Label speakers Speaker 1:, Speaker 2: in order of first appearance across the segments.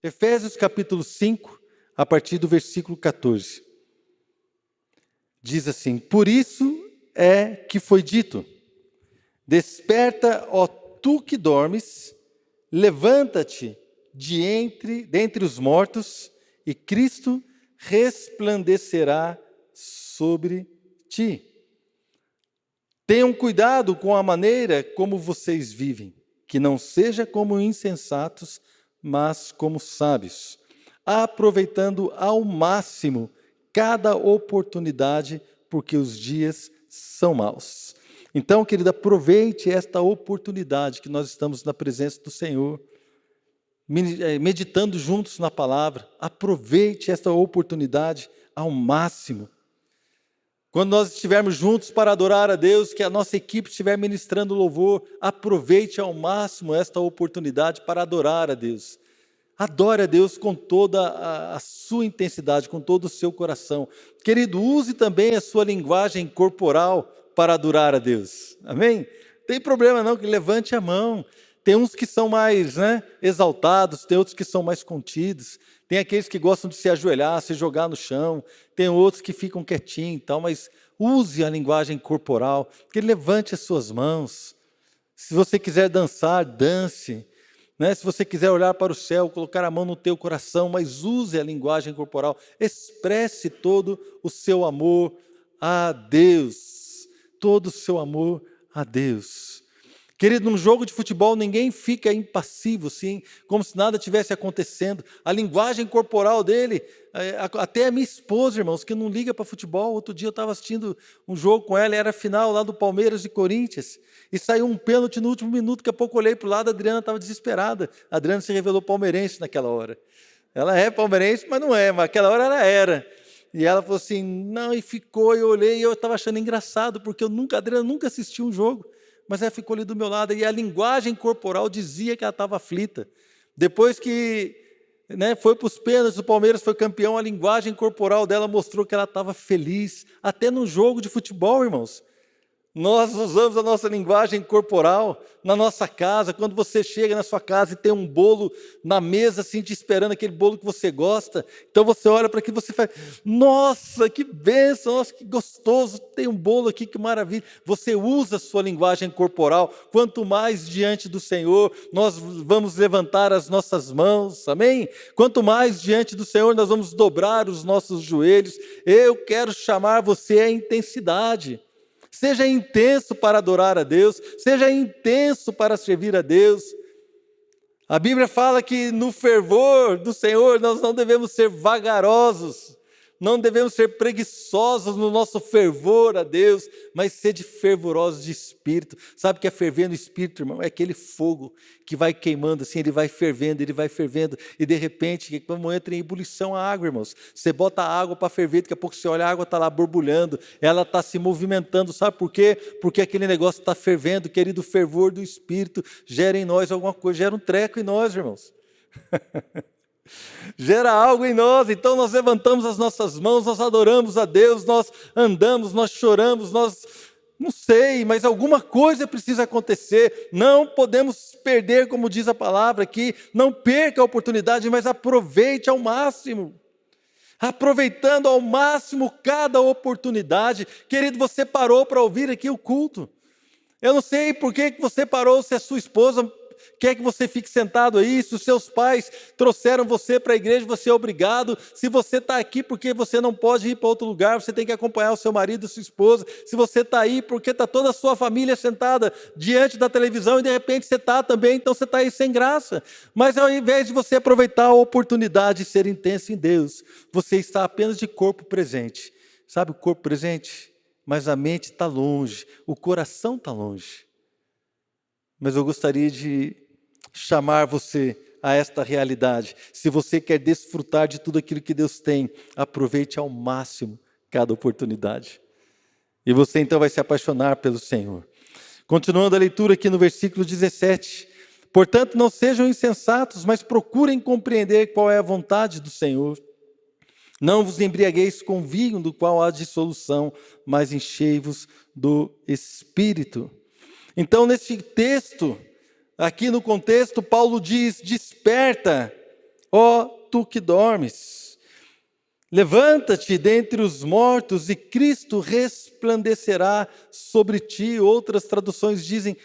Speaker 1: Efésios capítulo 5, a partir do versículo 14. Diz assim: por isso é que foi dito: desperta, ó tu que dormes, levanta-te dentre os mortos, e Cristo resplandecerá sobre ti. Tenham cuidado com a maneira como vocês vivem, que não seja como insensatos, mas como sábios, aproveitando ao máximo cada oportunidade, porque os dias são maus. Então, querida, aproveite esta oportunidade que nós estamos na presença do Senhor, meditando juntos na palavra. Aproveite esta oportunidade ao máximo. Quando nós estivermos juntos para adorar a Deus, que a nossa equipe estiver ministrando louvor, aproveite ao máximo esta oportunidade para adorar a Deus. Adore a Deus com toda a sua intensidade, com todo o seu coração. Querido, use também a sua linguagem corporal para adorar a Deus. Amém? Não tem problema não, que levante a mão. Tem uns que são mais exaltados, tem outros que são mais contidos. Tem aqueles que gostam de se ajoelhar, se jogar no chão. Tem outros que ficam quietinhos e tal, mas use a linguagem corporal. Que levante as suas mãos. Se você quiser dançar, dance. Se você quiser olhar para o céu, colocar a mão no teu coração, mas use a linguagem corporal. Expresse todo o seu amor a Deus. Todo o seu amor a Deus. Querido, num jogo de futebol ninguém fica impassivo, assim, como se nada tivesse acontecendo. A linguagem corporal dele, até a minha esposa, irmãos, que não liga para futebol. Outro dia eu estava assistindo um jogo com ela, era a final lá do Palmeiras e Corinthians, e saiu um pênalti no último minuto. Daqui a pouco eu olhei para o lado, a Adriana estava desesperada. A Adriana se revelou palmeirense naquela hora. Ela é palmeirense, mas não é, mas naquela hora ela era. E ela falou assim, não, e ficou, eu olhei, e eu estava achando engraçado, porque a Adriana nunca assistiu um jogo. Mas ela ficou ali do meu lado, e a linguagem corporal dizia que ela estava aflita. Depois que foi para os pênaltis, o Palmeiras foi campeão, a linguagem corporal dela mostrou que ela estava feliz. Até no jogo de futebol, irmãos. Nós usamos a nossa linguagem corporal na nossa casa. Quando você chega na sua casa e tem um bolo na mesa, assim, te esperando, aquele bolo que você gosta. Então você olha para aquilo e você faz, nossa, que bênção, nossa, que gostoso, tem um bolo aqui, que maravilha. Você usa a sua linguagem corporal. Quanto mais diante do Senhor, nós vamos levantar as nossas mãos, amém? Quanto mais diante do Senhor, nós vamos dobrar os nossos joelhos. Eu quero chamar você à intensidade. Seja intenso para adorar a Deus, seja intenso para servir a Deus. A Bíblia fala que no fervor do Senhor nós não devemos ser vagarosos, não devemos ser preguiçosos no nosso fervor a Deus, mas sede fervorosos de espírito. Sabe o que é ferver no espírito, irmão? É aquele fogo que vai queimando assim, ele vai fervendo, e de repente, como entra em ebulição a água, irmãos, você bota a água para ferver, daqui a pouco você olha, a água está lá borbulhando, ela está se movimentando. Sabe por quê? Porque aquele negócio está fervendo. Querido, o fervor do espírito gera em nós alguma coisa, gera um treco em nós, irmãos. Gera algo em nós. Então nós levantamos as nossas mãos, nós adoramos a Deus, nós andamos, nós choramos, nós não sei, mas alguma coisa precisa acontecer. Não podemos perder, como diz a palavra aqui, não perca a oportunidade, mas aproveite ao máximo. Aproveitando ao máximo cada oportunidade. Querido, você parou para ouvir aqui o culto. Eu não sei por que você parou, se a sua esposa quer que você fique sentado aí, se os seus pais trouxeram você para a igreja, você é obrigado. Se você está aqui porque você não pode ir para outro lugar, você tem que acompanhar o seu marido e sua esposa. Se você está aí porque está toda a sua família sentada diante da televisão e de repente você está também, então você está aí sem graça. Mas ao invés de você aproveitar a oportunidade de ser intenso em Deus, você está apenas de corpo presente. Sabe o corpo presente? Mas a mente está longe, o coração está longe. Mas eu gostaria de chamar você a esta realidade. Se você quer desfrutar de tudo aquilo que Deus tem, aproveite ao máximo cada oportunidade. E você então vai se apaixonar pelo Senhor. Continuando a leitura aqui no versículo 17. Portanto, não sejam insensatos, mas procurem compreender qual é a vontade do Senhor. Não vos embriagueis com vinho, do qual há dissolução, mas enchei-vos do Espírito. Então, nesse texto, aqui no contexto, Paulo diz, desperta, ó tu que dormes. Levanta-te dentre os mortos e Cristo resplandecerá sobre ti. Outras traduções dizem,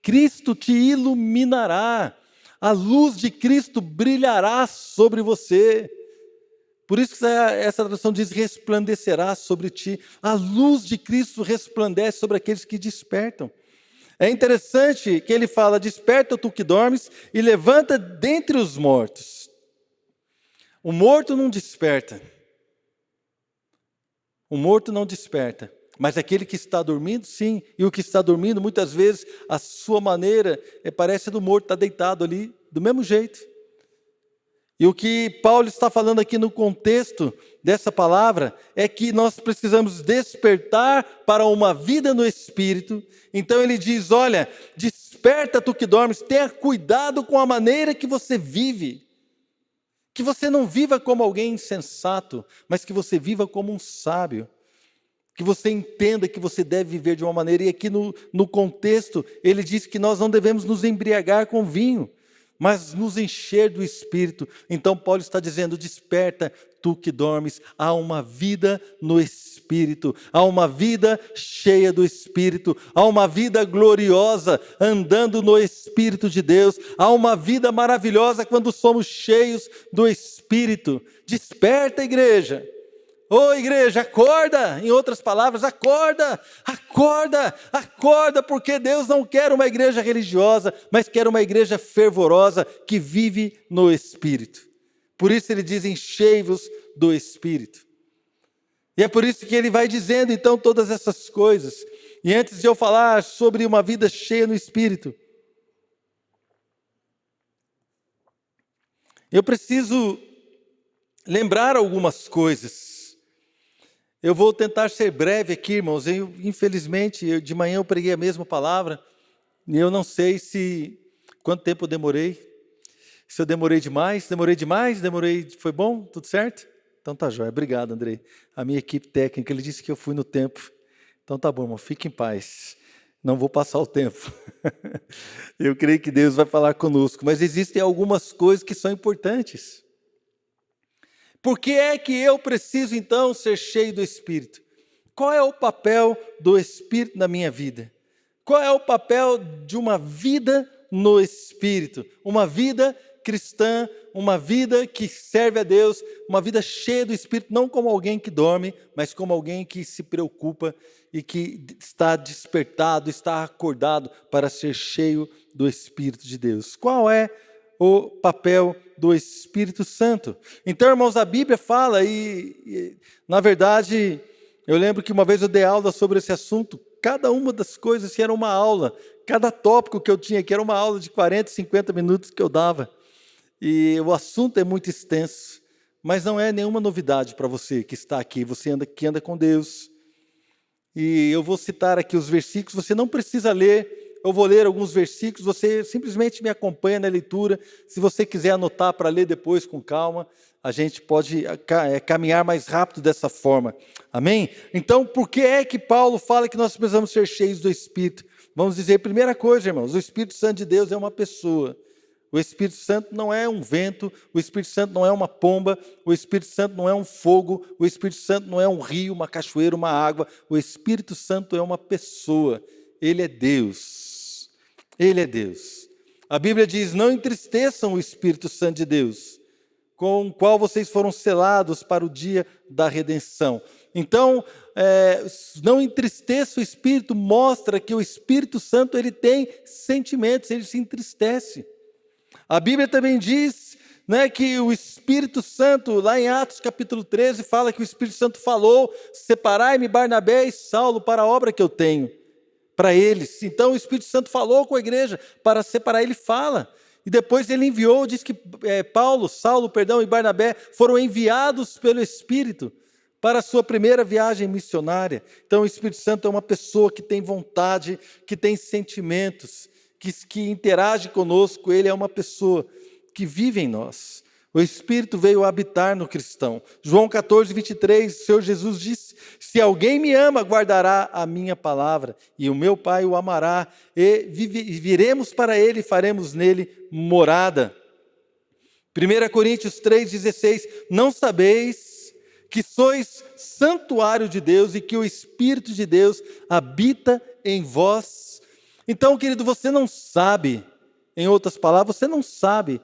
Speaker 1: Cristo te iluminará. A luz de Cristo brilhará sobre você. Por isso que essa tradução diz, resplandecerá sobre ti. A luz de Cristo resplandece sobre aqueles que despertam. É interessante que ele fala, desperta tu que dormes e levanta dentre os mortos. O morto não desperta. O morto não desperta. Mas aquele que está dormindo, sim. E o que está dormindo, muitas vezes, a sua maneira parece do morto, está deitado ali, do mesmo jeito. E o que Paulo está falando aqui no contexto dessa palavra é que nós precisamos despertar para uma vida no Espírito. Então ele diz, olha, desperta tu que dormes, tenha cuidado com a maneira que você vive. Que você não viva como alguém insensato, mas que você viva como um sábio. Que você entenda que você deve viver de uma maneira. E aqui no contexto, ele diz que nós não devemos nos embriagar com vinho, mas nos encher do Espírito. Então Paulo está dizendo, desperta tu que dormes, há uma vida no Espírito, há uma vida cheia do Espírito, há uma vida gloriosa andando no Espírito de Deus, há uma vida maravilhosa quando somos cheios do Espírito. Desperta, igreja! Ô igreja, acorda! Em outras palavras, acorda! Acorda! Acorda! Porque Deus não quer uma igreja religiosa, mas quer uma igreja fervorosa que vive no Espírito. Por isso ele diz, enchei-vos do Espírito. E é por isso que ele vai dizendo então todas essas coisas. E antes de eu falar sobre uma vida cheia no Espírito, eu preciso lembrar algumas coisas. Eu vou tentar ser breve aqui, irmãos. Infelizmente, de manhã eu preguei a mesma palavra, e eu não sei quanto tempo eu demorei. Se eu demorei demais, foi bom? Tudo certo? Então tá jóia, obrigado, Andrei. A minha equipe técnica, ele disse que eu fui no tempo. Então tá bom, irmão, fique em paz. Não vou passar o tempo. Eu creio que Deus vai falar conosco, mas existem algumas coisas que são importantes. Por que é que eu preciso, então, ser cheio do Espírito? Qual é o papel do Espírito na minha vida? Qual é o papel de uma vida no Espírito? Uma vida cristã, uma vida que serve a Deus, uma vida cheia do Espírito, não como alguém que dorme, mas como alguém que se preocupa e que está despertado, está acordado para ser cheio do Espírito de Deus. Qual é o papel do Espírito Santo? Então, irmãos, a Bíblia fala na verdade, eu lembro que uma vez eu dei aula sobre esse assunto, cada uma das coisas que era uma aula, cada tópico que eu tinha aqui era uma aula de 40, 50 minutos que eu dava, e o assunto é muito extenso, mas não é nenhuma novidade para você que está aqui, que anda com Deus, e eu vou citar aqui os versículos, você não precisa ler. Eu vou ler alguns versículos, você simplesmente me acompanha na leitura. Se você quiser anotar para ler depois com calma, a gente pode caminhar mais rápido dessa forma. Amém? Então, por que é que Paulo fala que nós precisamos ser cheios do Espírito? Vamos dizer, primeira coisa, irmãos, o Espírito Santo de Deus é uma pessoa. O Espírito Santo não é um vento, o Espírito Santo não é uma pomba, o Espírito Santo não é um fogo, o Espírito Santo não é um rio, uma cachoeira, uma água. O Espírito Santo é uma pessoa. Ele é Deus. Ele é Deus. A Bíblia diz, não entristeçam o Espírito Santo de Deus, com o qual vocês foram selados para o dia da redenção. Então, não entristeça o Espírito, mostra que o Espírito Santo ele tem sentimentos, ele se entristece. A Bíblia também diz, né, que o Espírito Santo, lá em Atos capítulo 13, fala que o Espírito Santo falou, separai-me Barnabé e Saulo para a obra que eu tenho. Para eles. Então o Espírito Santo falou com a igreja para separar, ele fala. E depois ele enviou, diz que Saulo e Barnabé foram enviados pelo Espírito para a sua primeira viagem missionária. Então o Espírito Santo é uma pessoa que tem vontade, que tem sentimentos, que interage conosco, ele é uma pessoa que vive em nós. O Espírito veio habitar no cristão. João 14, 23, o Senhor Jesus disse, se alguém me ama, guardará a minha palavra, e o meu Pai o amará, e viremos para ele e faremos nele morada. 1 Coríntios 3,16, não sabeis que sois santuário de Deus e que o Espírito de Deus habita em vós? Então, querido, você não sabe, em outras palavras, você não sabe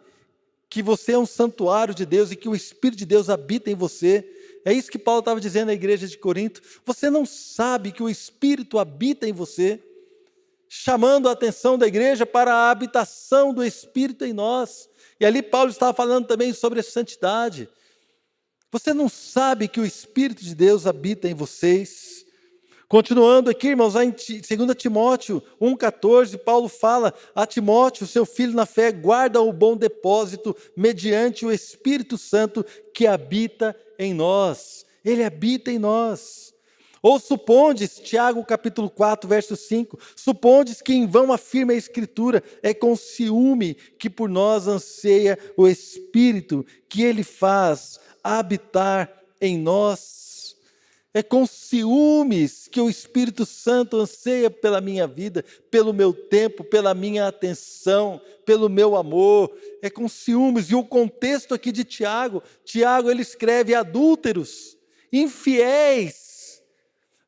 Speaker 1: que você é um santuário de Deus e que o Espírito de Deus habita em você. É isso que Paulo estava dizendo à igreja de Corinto. Você não sabe que o Espírito habita em você, chamando a atenção da igreja para a habitação do Espírito em nós. E ali Paulo estava falando também sobre a santidade. Você não sabe que o Espírito de Deus habita em vocês? Continuando aqui, irmãos, em 2 Timóteo 1,14, Paulo fala a Timóteo, seu filho na fé, guarda o bom depósito mediante o Espírito Santo que habita em nós. Ele habita em nós. Ou supondes, Tiago capítulo 4, verso 5, supondes que em vão afirma a Escritura, é com ciúme que por nós anseia o Espírito que Ele faz habitar em nós. É com ciúmes que o Espírito Santo anseia pela minha vida, pelo meu tempo, pela minha atenção, pelo meu amor. É com ciúmes. E o contexto aqui de Tiago, ele escreve adúlteros, infiéis,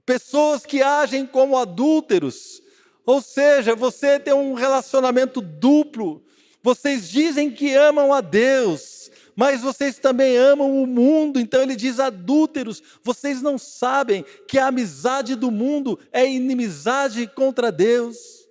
Speaker 1: pessoas que agem como adúlteros. Ou seja, você tem um relacionamento duplo. Vocês dizem que amam a Deus, mas vocês também amam o mundo. Então ele diz: adúlteros, vocês não sabem que a amizade do mundo é inimizade contra Deus.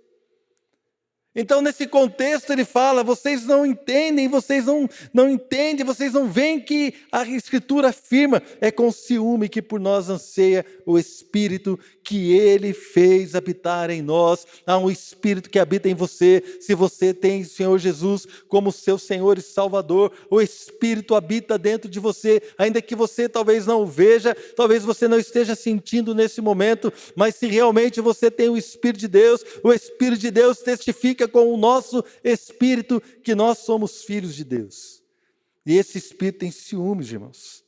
Speaker 1: Então nesse contexto ele fala, vocês não entendem, vocês não entendem, vocês não veem que a Escritura afirma, é com ciúme que por nós anseia o Espírito que Ele fez habitar em nós. Há um Espírito que habita em você. Se você tem o Senhor Jesus como seu Senhor e Salvador, o Espírito habita dentro de você, ainda que você talvez não o veja, talvez você não esteja sentindo nesse momento, mas se realmente você tem o Espírito de Deus, o Espírito de Deus testifica com o nosso espírito que nós somos filhos de Deus. E esse Espírito tem ciúmes, irmãos.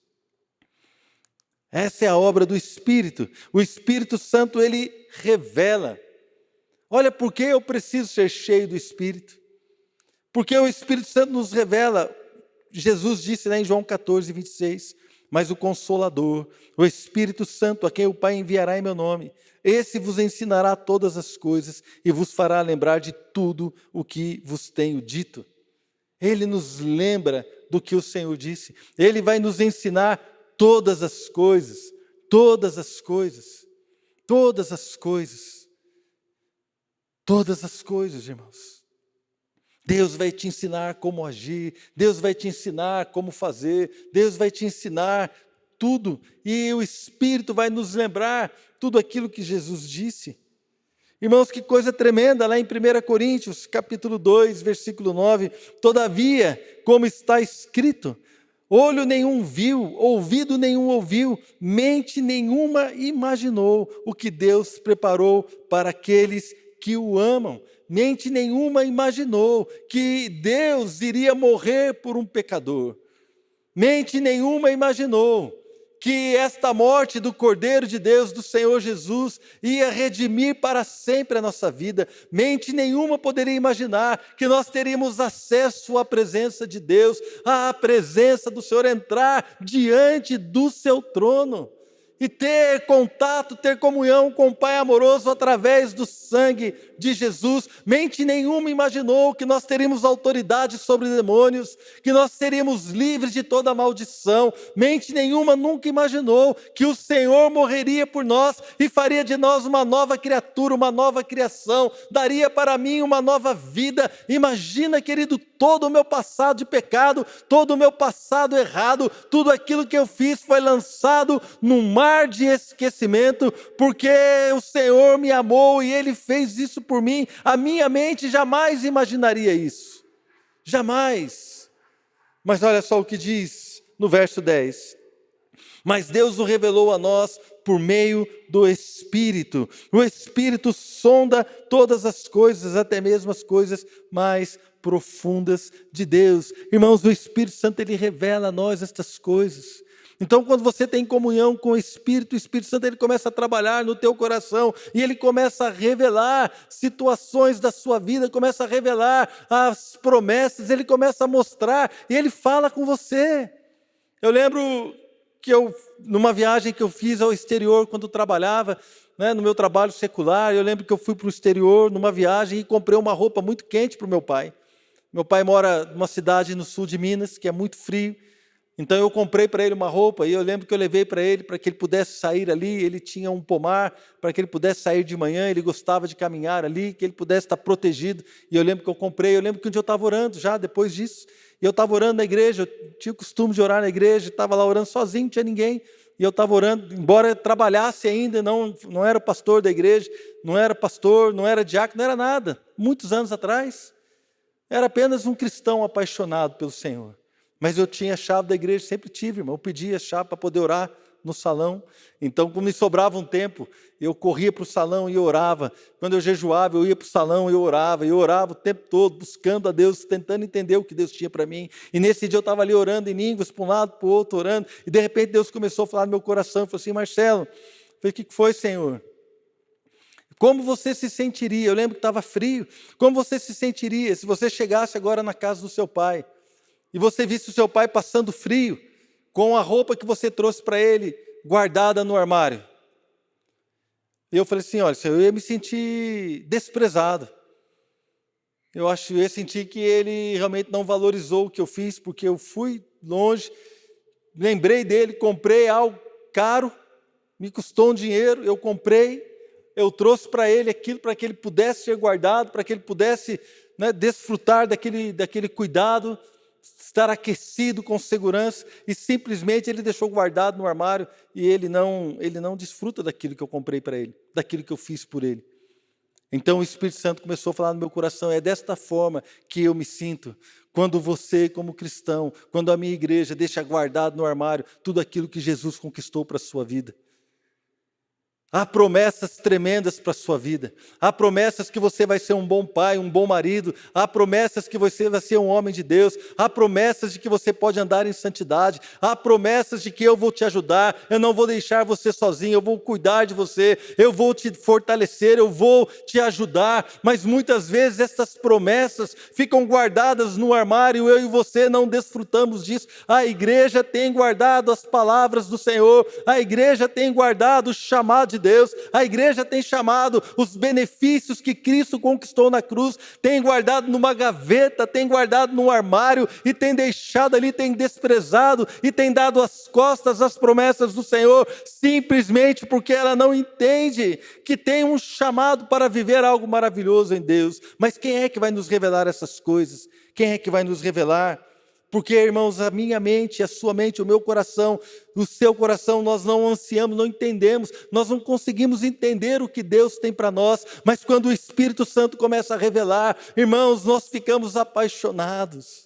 Speaker 1: Essa é a obra do Espírito. O Espírito Santo, ele revela. Olha, por que eu preciso ser cheio do Espírito? Porque o Espírito Santo nos revela. Jesus disse em João 14, 26, mas o Consolador, o Espírito Santo, a quem o Pai enviará em meu nome, esse vos ensinará todas as coisas e vos fará lembrar de tudo o que vos tenho dito. Ele nos lembra do que o Senhor disse. Ele vai nos ensinar todas as coisas, todas as coisas, todas as coisas, todas as coisas, irmãos. Deus vai te ensinar como agir, Deus vai te ensinar como fazer, Deus vai te ensinar tudo, e o Espírito vai nos lembrar tudo aquilo que Jesus disse. Irmãos, que coisa tremenda, lá em 1 Coríntios, capítulo 2, versículo 9, todavia, como está escrito, olho nenhum viu, ouvido nenhum ouviu, mente nenhuma imaginou o que Deus preparou para aqueles que o amam. Mente nenhuma imaginou que Deus iria morrer por um pecador. Mente nenhuma imaginou que esta morte do Cordeiro de Deus, do Senhor Jesus, ia redimir para sempre a nossa vida. Mente nenhuma poderia imaginar que nós teríamos acesso à presença de Deus, à presença do Senhor, entrar diante do seu trono e ter contato, ter comunhão com o Pai amoroso através do sangue de Jesus. Mente nenhuma imaginou que nós teríamos autoridade sobre demônios, que nós seríamos livres de toda maldição. Mente nenhuma nunca imaginou que o Senhor morreria por nós e faria de nós uma nova criatura, uma nova criação, daria para mim uma nova vida. Imagina, querido, todo o meu passado de pecado, todo o meu passado errado, tudo aquilo que eu fiz foi lançado num mar de esquecimento, porque o Senhor me amou e Ele fez isso por mim. A minha mente jamais imaginaria isso, jamais. Mas olha só o que diz no verso 10, mas Deus o revelou a nós por meio do Espírito. O Espírito sonda todas as coisas, até mesmo as coisas mais profundas de Deus. Irmãos, o Espírito Santo, ele revela a nós estas coisas. Então, quando você tem comunhão com o Espírito Santo, ele começa a trabalhar no teu coração e ele começa a revelar situações da sua vida, começa a revelar as promessas, ele começa a mostrar e ele fala com você. Eu lembro que numa viagem que eu fiz ao exterior, quando trabalhava, no meu trabalho secular, eu lembro que eu fui para o exterior numa viagem e comprei uma roupa muito quente para o meu pai. Meu pai mora numa cidade no sul de Minas, que é muito frio. Então eu comprei para ele uma roupa e eu lembro que eu levei para ele que ele pudesse sair ali, ele tinha um pomar, para que ele pudesse sair de manhã, ele gostava de caminhar ali, que ele pudesse estar protegido. E eu lembro que eu comprei, eu lembro que um dia eu estava orando já depois disso, e eu estava orando na igreja, eu tinha o costume de orar na igreja, estava lá orando sozinho, não tinha ninguém, e eu estava orando, embora eu trabalhasse ainda, não era pastor da igreja, não era pastor, não era diácono, não era nada, muitos anos atrás, era apenas um cristão apaixonado pelo Senhor. Mas eu tinha a chave da igreja, sempre tive, irmão. Eu pedia a chave para poder orar no salão. Então, quando me sobrava um tempo, eu corria para o salão e orava. Quando eu jejuava, eu ia para o salão e eu orava o tempo todo, buscando a Deus, tentando entender o que Deus tinha para mim. E nesse dia eu estava ali orando em línguas, para um lado, para o outro, orando. E de repente Deus começou a falar no meu coração, falou assim: Marcelo, eu falei, o que foi, Senhor? Como você se sentiria? Eu lembro que estava frio. Como você se sentiria se você chegasse agora na casa do seu pai e você visse o seu pai passando frio, com a roupa que você trouxe para ele, guardada no armário? E eu falei assim, olha, eu ia me sentir desprezado. Eu ia sentir que ele realmente não valorizou o que eu fiz, porque eu fui longe, lembrei dele, comprei algo caro, me custou um dinheiro, eu comprei, eu trouxe para ele aquilo, para que ele pudesse ser guardado, para que ele pudesse desfrutar daquele cuidado, estar aquecido com segurança, e simplesmente ele deixou guardado no armário e ele não desfruta daquilo que eu comprei para ele, daquilo que eu fiz por ele. Então o Espírito Santo começou a falar no meu coração, é desta forma que eu me sinto, quando você, como cristão, quando a minha igreja deixa guardado no armário tudo aquilo que Jesus conquistou para a sua vida. Há promessas tremendas para a sua vida. Há promessas que você vai ser um bom pai, um bom marido. Há promessas que você vai ser um homem de Deus. Há promessas de que você pode andar em santidade. Há promessas de que eu vou te ajudar. Eu não vou deixar você sozinho. Eu vou cuidar de você. Eu vou te fortalecer. Eu vou te ajudar. Mas muitas vezes essas promessas ficam guardadas no armário. Eu e você não desfrutamos disso. A igreja tem guardado as palavras do Senhor. A igreja tem guardado o chamado de Deus, a igreja tem chamado os benefícios que Cristo conquistou na cruz, tem guardado numa gaveta, tem guardado num armário e tem deixado ali, tem desprezado e tem dado as costas às promessas do Senhor, simplesmente porque ela não entende que tem um chamado para viver algo maravilhoso em Deus. Mas quem é que vai nos revelar essas coisas? Quem é que vai nos revelar? Porque, irmãos, a minha mente, a sua mente, o meu coração, o seu coração, nós não ansiamos, não entendemos, nós não conseguimos entender o que Deus tem para nós, mas quando o Espírito Santo começa a revelar, irmãos, nós ficamos apaixonados.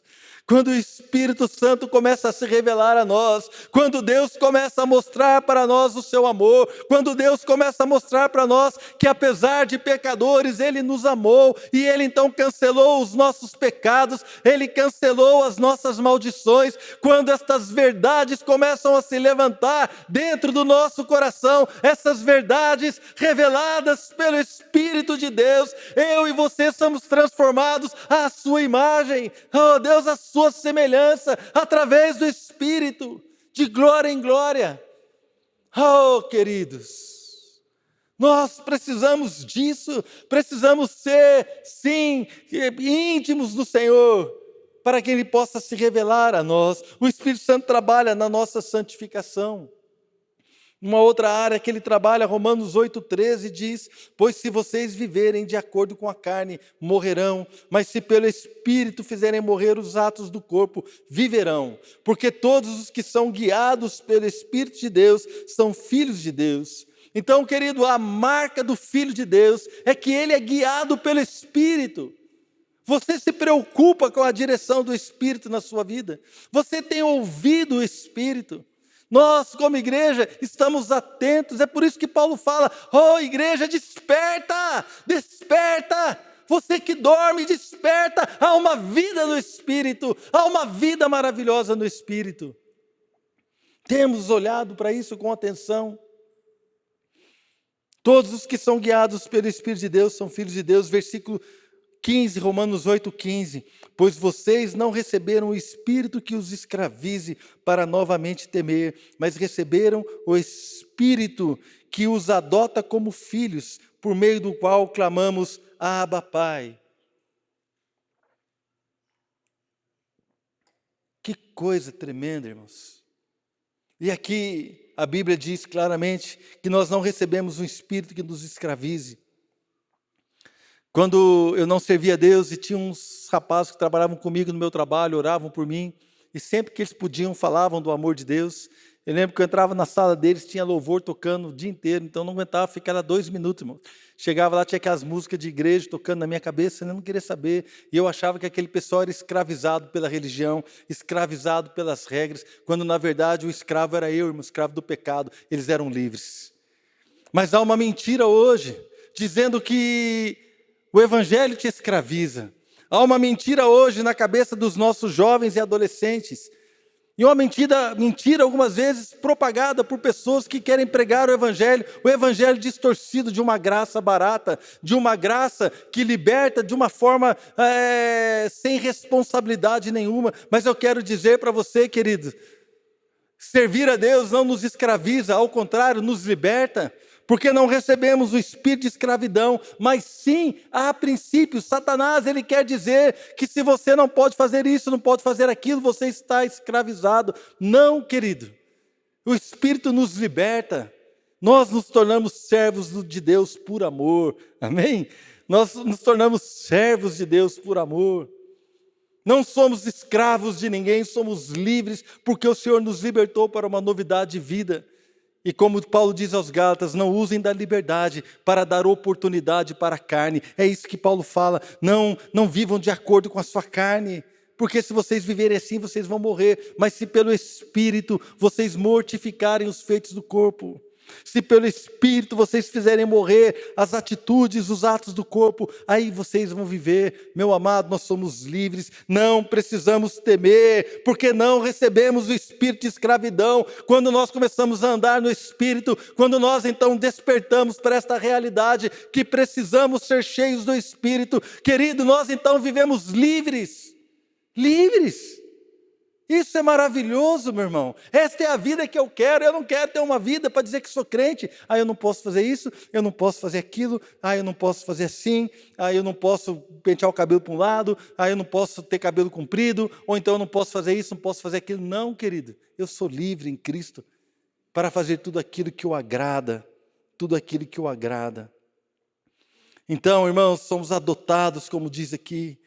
Speaker 1: Quando o Espírito Santo começa a se revelar a nós, quando Deus começa a mostrar para nós o seu amor, quando Deus começa a mostrar para nós que apesar de pecadores, Ele nos amou e Ele então cancelou os nossos pecados, Ele cancelou as nossas maldições, quando estas verdades começam a se levantar dentro do nosso coração, essas verdades reveladas pelo Espírito de Deus, eu e você somos transformados à sua imagem, oh Deus, à sua semelhança, através do Espírito, de glória em glória. Oh, queridos, nós precisamos disso, precisamos ser, sim, íntimos do Senhor, para que Ele possa se revelar a nós. O Espírito Santo trabalha na nossa santificação. Uma outra área que ele trabalha, Romanos 8,13 diz: pois se vocês viverem de acordo com a carne, morrerão, mas se pelo Espírito fizerem morrer os atos do corpo, viverão. Porque todos os que são guiados pelo Espírito de Deus são filhos de Deus. Então, querido, a marca do Filho de Deus é que ele é guiado pelo Espírito. Você se preocupa com a direção do Espírito na sua vida? Você tem ouvido o Espírito? Nós, como igreja, estamos atentos, é por isso que Paulo fala: oh igreja, desperta, desperta, você que dorme, desperta, há uma vida no Espírito, há uma vida maravilhosa no Espírito. Temos olhado para isso com atenção. Todos os que são guiados pelo Espírito de Deus são filhos de Deus. Versículo 15, Romanos 8,15. Pois vocês não receberam o Espírito que os escravize para novamente temer, mas receberam o Espírito que os adota como filhos, por meio do qual clamamos, Abba, Pai. Que coisa tremenda, irmãos. E aqui a Bíblia diz claramente que nós não recebemos um espírito que nos escravize. Quando eu não servia a Deus e tinha uns rapazes que trabalhavam comigo no meu trabalho, oravam por mim, e sempre que eles podiam falavam do amor de Deus. Eu lembro que eu entrava na sala deles, tinha louvor tocando o dia inteiro, então eu não aguentava ficar lá 2 minutos, irmão. Chegava lá, tinha aquelas músicas de igreja tocando na minha cabeça, eu não queria saber, e eu achava que aquele pessoal era escravizado pela religião, escravizado pelas regras, quando na verdade o escravo era eu, irmão, escravo do pecado, eles eram livres. Mas há uma mentira hoje, dizendo que o evangelho te escraviza. Há uma mentira hoje na cabeça dos nossos jovens e adolescentes. E uma mentira algumas vezes propagada por pessoas que querem pregar o evangelho distorcido de uma graça barata, de uma graça que liberta de uma forma sem responsabilidade nenhuma. Mas eu quero dizer para você, querido, servir a Deus não nos escraviza, ao contrário, nos liberta. Porque não recebemos o espírito de escravidão, mas sim, a princípio, Satanás, ele quer dizer que se você não pode fazer isso, não pode fazer aquilo, você está escravizado. Não, querido, o Espírito nos liberta, nós nos tornamos servos de Deus por amor, amém? Nós nos tornamos servos de Deus por amor. Não somos escravos de ninguém, somos livres, porque o Senhor nos libertou para uma novidade de vida. E como Paulo diz aos Gálatas, não usem da liberdade para dar oportunidade para a carne. É isso que Paulo fala, não vivam de acordo com a sua carne, porque se vocês viverem assim, vocês vão morrer. Mas se pelo Espírito vocês mortificarem os feitos do corpo, se pelo Espírito vocês fizerem morrer as atitudes, os atos do corpo, aí vocês vão viver. Meu amado, nós somos livres, não precisamos temer, porque não recebemos o espírito de escravidão. Quando nós começamos a andar no Espírito, quando nós então despertamos para esta realidade, que precisamos ser cheios do Espírito, querido, nós então vivemos livres, livres. Isso é maravilhoso, meu irmão. Esta é a vida que eu quero. Eu não quero ter uma vida para dizer que sou crente. Eu não posso fazer isso, eu não posso fazer aquilo, eu não posso fazer assim, eu não posso pentear o cabelo para um lado, eu não posso ter cabelo comprido, ou então eu não posso fazer isso, não posso fazer aquilo. Não, querido, eu sou livre em Cristo para fazer tudo aquilo que o agrada, tudo aquilo que o agrada. Então, irmãos, somos adotados, como diz aqui.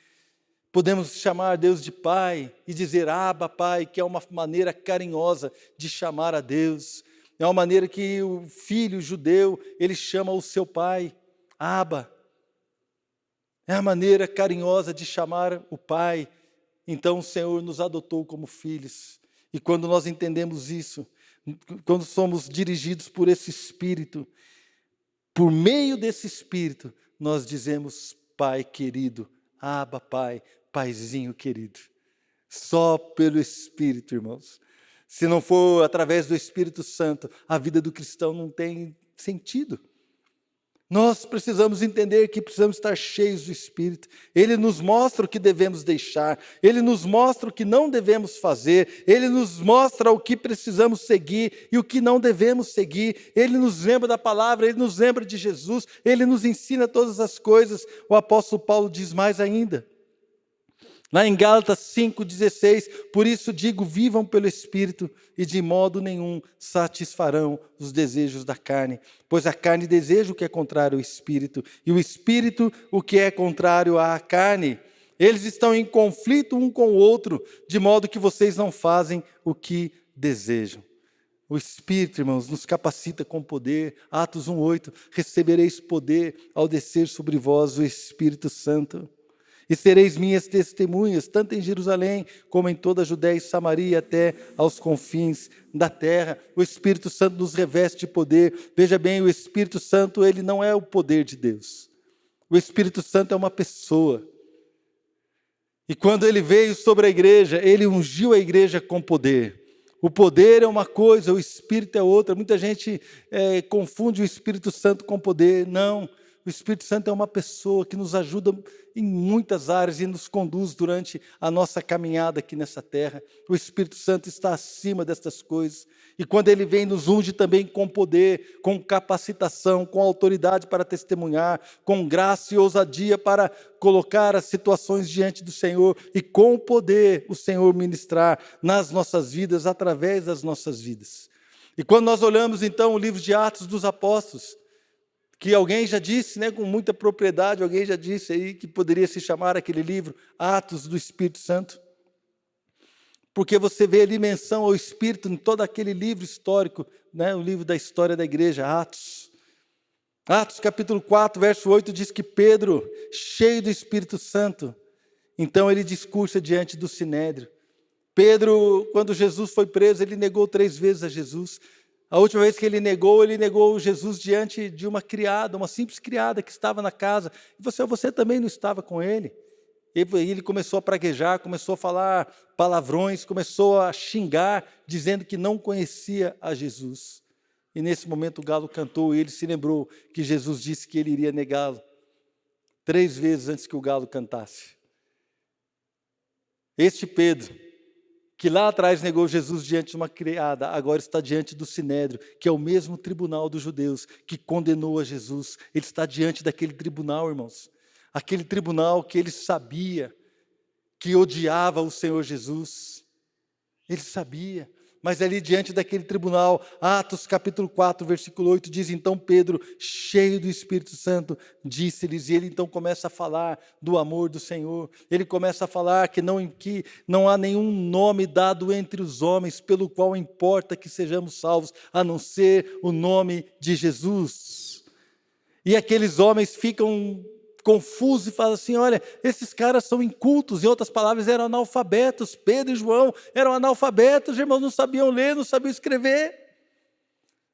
Speaker 1: Podemos chamar Deus de Pai e dizer Abba, Pai, que é uma maneira carinhosa de chamar a Deus. É uma maneira que o filho judeu, ele chama o seu pai, Abba. É a maneira carinhosa de chamar o Pai. Então o Senhor nos adotou como filhos. E quando nós entendemos isso, quando somos dirigidos por esse Espírito, por meio desse Espírito, nós dizemos Pai querido, Abba, Pai, Paizinho querido. Só pelo Espírito, irmãos. Se não for através do Espírito Santo, a vida do cristão não tem sentido. Nós precisamos entender que precisamos estar cheios do Espírito. Ele nos mostra o que devemos deixar, Ele nos mostra o que não devemos fazer, Ele nos mostra o que precisamos seguir e o que não devemos seguir. Ele nos lembra da palavra, Ele nos lembra de Jesus, Ele nos ensina todas as coisas. O apóstolo Paulo diz mais ainda. Lá em Gálatas 5,16, por isso digo, vivam pelo Espírito e de modo nenhum satisfarão os desejos da carne. Pois a carne deseja o que é contrário ao Espírito, e o Espírito o que é contrário à carne. Eles estão em conflito um com o outro, de modo que vocês não fazem o que desejam. O Espírito, irmãos, nos capacita com poder. Atos 1,8, recebereis poder ao descer sobre vós o Espírito Santo. E sereis minhas testemunhas, tanto em Jerusalém, como em toda a Judéia e Samaria, até aos confins da terra. O Espírito Santo nos reveste de poder. Veja bem, o Espírito Santo, ele não é o poder de Deus. O Espírito Santo é uma pessoa. E quando ele veio sobre a igreja, ele ungiu a igreja com poder. O poder é uma coisa, o Espírito é outra. Muita gente confunde o Espírito Santo com poder. Não, o Espírito Santo é uma pessoa que nos ajuda em muitas áreas e nos conduz durante a nossa caminhada aqui nessa terra. O Espírito Santo está acima destas coisas. E quando Ele vem, nos unge também com poder, com capacitação, com autoridade para testemunhar, com graça e ousadia para colocar as situações diante do Senhor e com poder o Senhor ministrar nas nossas vidas, através das nossas vidas. E quando nós olhamos então o livro de Atos dos Apóstolos, que alguém já disse, com muita propriedade, alguém já disse aí que poderia se chamar aquele livro Atos do Espírito Santo, porque você vê ali menção ao Espírito em todo aquele livro histórico, o livro da história da igreja, Atos. Atos capítulo 4, verso 8 diz que Pedro, cheio do Espírito Santo, então ele discursa diante do Sinédrio. Pedro, quando Jesus foi preso, ele negou 3 vezes a Jesus. A última vez que ele negou Jesus diante de uma criada, uma simples criada que estava na casa. E você também não estava com ele? E ele começou a praguejar, começou a falar palavrões, começou a xingar, dizendo que não conhecia a Jesus. E nesse momento o galo cantou e ele se lembrou que Jesus disse que ele iria negá-lo 3 vezes antes que o galo cantasse. Este Pedro, que lá atrás negou Jesus diante de uma criada, agora está diante do Sinédrio, que é o mesmo tribunal dos judeus que condenou a Jesus. Ele está diante daquele tribunal, irmãos. Aquele tribunal que ele sabia que odiava o Senhor Jesus. Ele sabia, mas ali diante daquele tribunal, Atos capítulo 4, versículo 8, diz, então Pedro, cheio do Espírito Santo, disse-lhes, e ele então começa a falar do amor do Senhor, ele começa a falar que não há nenhum nome dado entre os homens, pelo qual importa que sejamos salvos, a não ser o nome de Jesus. E aqueles homens ficam confusos e falam assim, olha, esses caras são incultos, em outras palavras, eram analfabetos. Pedro e João eram analfabetos, irmãos, não sabiam ler, não sabiam escrever.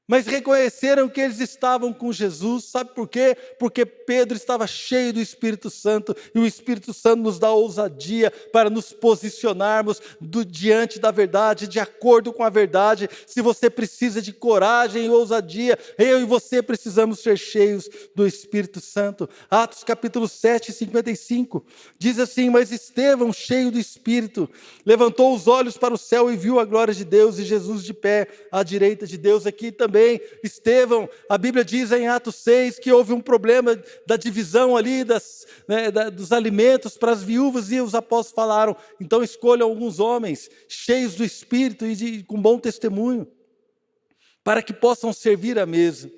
Speaker 1: Mas reconheceram que eles estavam com Jesus, sabe por quê? Porque Pedro estava cheio do Espírito Santo, e o Espírito Santo nos dá ousadia para nos posicionarmos diante da verdade, de acordo com a verdade. Se você precisa de coragem e ousadia, eu e você precisamos ser cheios do Espírito Santo. Atos capítulo 7, 55, diz assim, mas Estevão, cheio do Espírito, levantou os olhos para o céu e viu a glória de Deus e Jesus de pé à direita de Deus. Aqui também Estevão, a Bíblia diz em Atos 6 que houve um problema da divisão ali dos alimentos para as viúvas, e os apóstolos falaram, então escolham alguns homens cheios do Espírito e com bom testemunho, para que possam servir à mesa.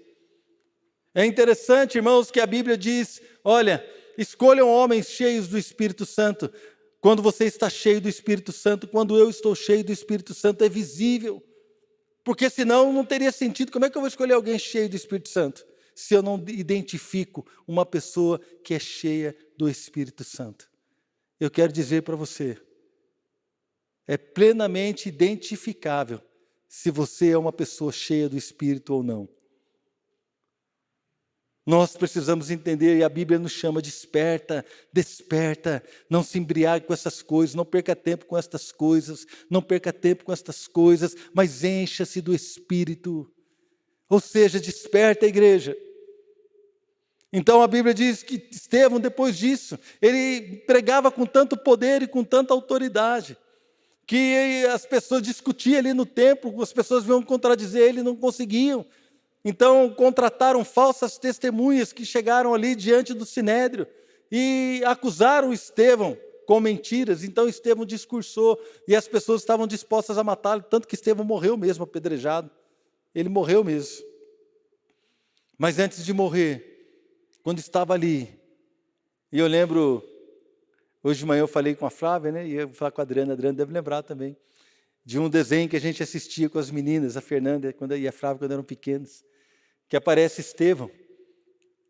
Speaker 1: É interessante, irmãos, que a Bíblia diz, olha, escolham homens cheios do Espírito Santo. Quando você está cheio do Espírito Santo, quando eu estou cheio do Espírito Santo, é visível. Porque senão não teria sentido. Como é que eu vou escolher alguém cheio do Espírito Santo, se eu não identifico uma pessoa que é cheia do Espírito Santo? Eu quero dizer para você, é plenamente identificável se você é uma pessoa cheia do Espírito ou não. Nós precisamos entender, e a Bíblia nos chama, desperta, não se embriague com essas coisas, não perca tempo com estas coisas, mas encha-se do Espírito. Ou seja, desperta a igreja. Então a Bíblia diz que Estevão, depois disso, ele pregava com tanto poder e com tanta autoridade, que as pessoas discutiam ali no templo, as pessoas vinham contradizer ele, não conseguiam. Então contrataram falsas testemunhas que chegaram ali diante do Sinédrio e acusaram Estevão com mentiras. Então Estevão discursou e as pessoas estavam dispostas a matá-lo, tanto que Estevão morreu mesmo apedrejado. Ele morreu mesmo. Mas antes de morrer, quando estava ali, e eu lembro, hoje de manhã eu falei com a Flávia, e eu vou falar com a Adriana deve lembrar também, de um desenho que a gente assistia com as meninas, a Fernanda e a Flávia, quando eram pequenas, que aparece Estevão.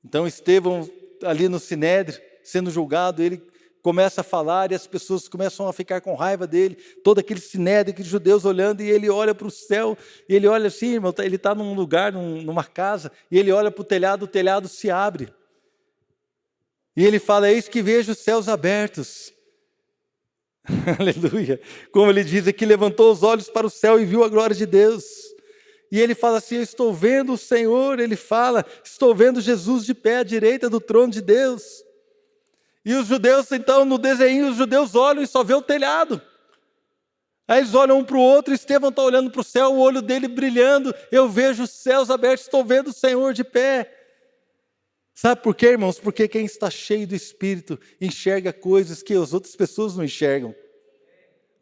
Speaker 1: Então Estevão, ali no Sinédrio, sendo julgado, ele começa a falar e as pessoas começam a ficar com raiva dele, todo aquele Sinédrio, aqueles judeus olhando, e ele olha para o céu, e ele olha assim, irmão, ele está num lugar, numa casa, e ele olha para o telhado se abre. E ele fala, eis que vejo os céus abertos. Aleluia. Como ele diz aqui, levantou os olhos para o céu e viu a glória de Deus. E ele fala assim: eu estou vendo o Senhor. Ele fala: estou vendo Jesus de pé à direita do trono de Deus. E os judeus, então, no desenho, os judeus olham e só vê o telhado. Aí eles olham um para o outro, Estevão está olhando para o céu, o olho dele brilhando, eu vejo os céus abertos, estou vendo o Senhor de pé. Sabe por quê, irmãos? Porque quem está cheio do Espírito enxerga coisas que as outras pessoas não enxergam.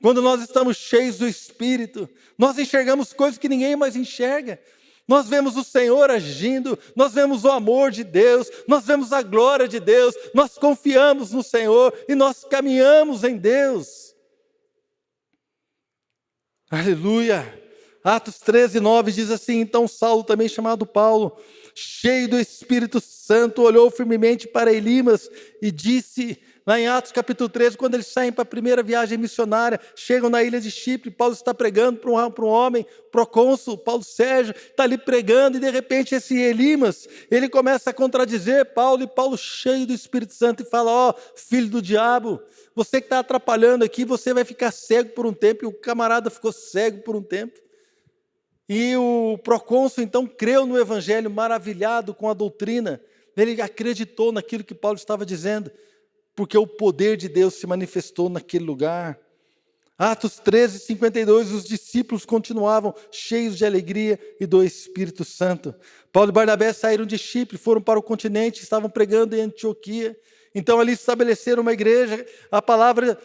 Speaker 1: Quando nós estamos cheios do Espírito, nós enxergamos coisas que ninguém mais enxerga. Nós vemos o Senhor agindo, nós vemos o amor de Deus, nós vemos a glória de Deus, nós confiamos no Senhor e nós caminhamos em Deus. Aleluia! Atos 13:9 diz assim: então Saulo, também chamado Paulo, cheio do Espírito Santo, olhou firmemente para Elimas e disse, lá em Atos capítulo 13, quando eles saem para a primeira viagem missionária, chegam na ilha de Chipre, Paulo está pregando para um homem, procônsul, Paulo Sérgio, está ali pregando, e de repente esse Elimas, ele começa a contradizer Paulo, e Paulo cheio do Espírito Santo, e fala: ó, filho do diabo, você que está atrapalhando aqui, você vai ficar cego por um tempo. E o camarada ficou cego por um tempo. E o procônsul então creu no evangelho, maravilhado com a doutrina. Ele acreditou naquilo que Paulo estava dizendo, porque o poder de Deus se manifestou naquele lugar. Atos 13:52, os discípulos continuavam cheios de alegria e do Espírito Santo. Paulo e Barnabé saíram de Chipre, foram para o continente, estavam pregando em Antioquia. Então ali estabeleceram uma igreja, a palavra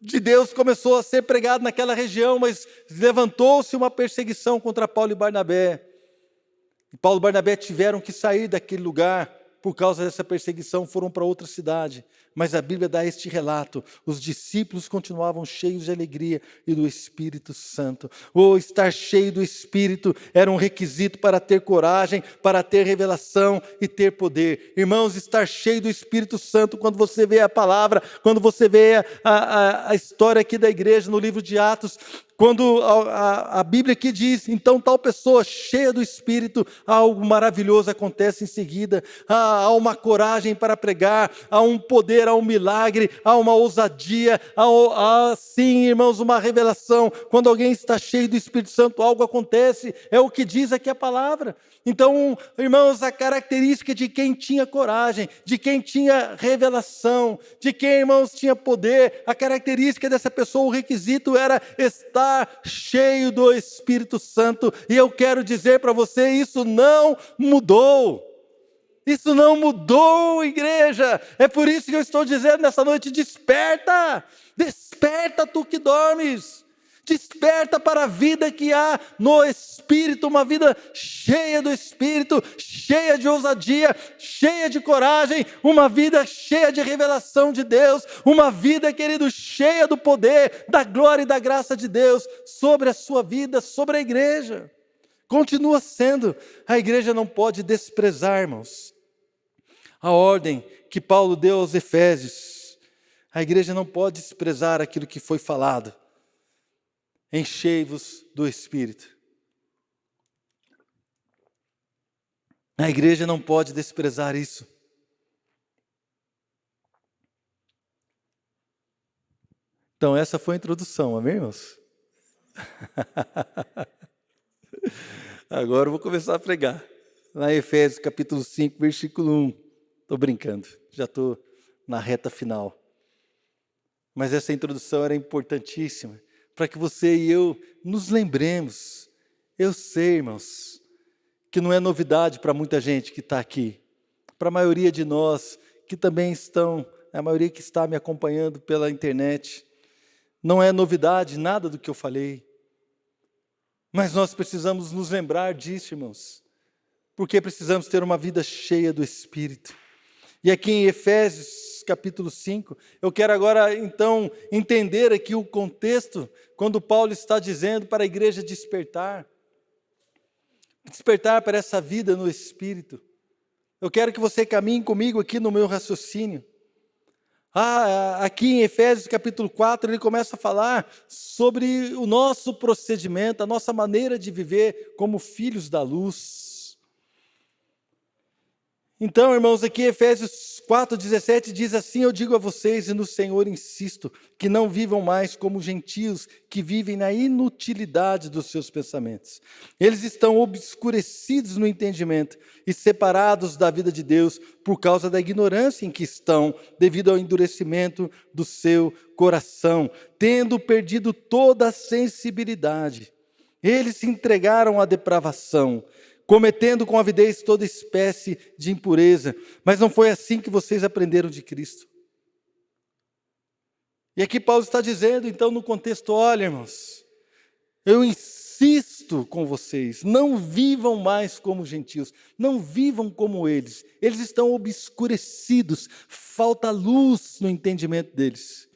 Speaker 1: de Deus começou a ser pregada naquela região, mas levantou-se uma perseguição contra Paulo e Barnabé. E Paulo e Barnabé tiveram que sair daquele lugar. Por causa dessa perseguição, foram para outra cidade. Mas a Bíblia dá este relato: os discípulos continuavam cheios de alegria e do Espírito Santo. Estar cheio do Espírito era um requisito para ter coragem, para ter revelação e ter poder. Irmãos, estar cheio do Espírito Santo, quando você vê a palavra, quando você vê a história aqui da igreja no livro de Atos, quando a Bíblia aqui diz, então tal pessoa cheia do Espírito, algo maravilhoso acontece em seguida. Há uma coragem para pregar, há um poder, há um milagre, há uma ousadia, há sim, irmãos, uma revelação. Quando alguém está cheio do Espírito Santo, algo acontece, é o que diz aqui a palavra. Então, irmãos, a característica de quem tinha coragem, de quem tinha revelação, de quem, irmãos, tinha poder, a característica dessa pessoa, o requisito era estar cheio do Espírito Santo. E eu quero dizer para você, isso não mudou. Isso não mudou, igreja. É por isso que eu estou dizendo nessa noite: desperta, desperta tu que dormes. Desperta para a vida que há no Espírito, uma vida cheia do Espírito, cheia de ousadia, cheia de coragem, uma vida cheia de revelação de Deus, uma vida, querido, cheia do poder, da glória e da graça de Deus sobre a sua vida, sobre a igreja. Continua sendo, a igreja não pode desprezar, irmãos, a ordem que Paulo deu aos Efésios. A igreja não pode desprezar aquilo que foi falado. Enchei-vos do Espírito. A igreja não pode desprezar isso. Então essa foi a introdução, amém, irmãos? Agora eu vou começar a pregar. Lá em Efésios capítulo 5, versículo 1. Estou brincando, já estou na reta final. Mas essa introdução era importantíssima, para que você e eu nos lembremos. Eu sei, irmãos, que não é novidade para muita gente que está aqui. Para a maioria de nós que também estão, a maioria que está me acompanhando pela internet, não é novidade nada do que eu falei. Mas nós precisamos nos lembrar disso, irmãos, porque precisamos ter uma vida cheia do Espírito. E aqui em Efésios capítulo 5, eu quero agora então entender aqui o contexto, quando Paulo está dizendo para a igreja despertar para essa vida no Espírito. Eu quero que você caminhe comigo aqui no meu raciocínio. Aqui em Efésios capítulo 4, ele começa a falar sobre o nosso procedimento, a nossa maneira de viver como filhos da luz. Então, irmãos, aqui Efésios 4,17 diz assim: eu digo a vocês e no Senhor insisto, que não vivam mais como gentios, que vivem na inutilidade dos seus pensamentos. Eles estão obscurecidos no entendimento e separados da vida de Deus por causa da ignorância em que estão, devido ao endurecimento do seu coração, tendo perdido toda a sensibilidade. Eles se entregaram à depravação, cometendo com avidez toda espécie de impureza. Mas não foi assim que vocês aprenderam de Cristo. E aqui Paulo está dizendo, então, no contexto: olha, irmãos, eu insisto com vocês, não vivam mais como gentios, não vivam como eles. Eles estão obscurecidos, falta luz no entendimento deles.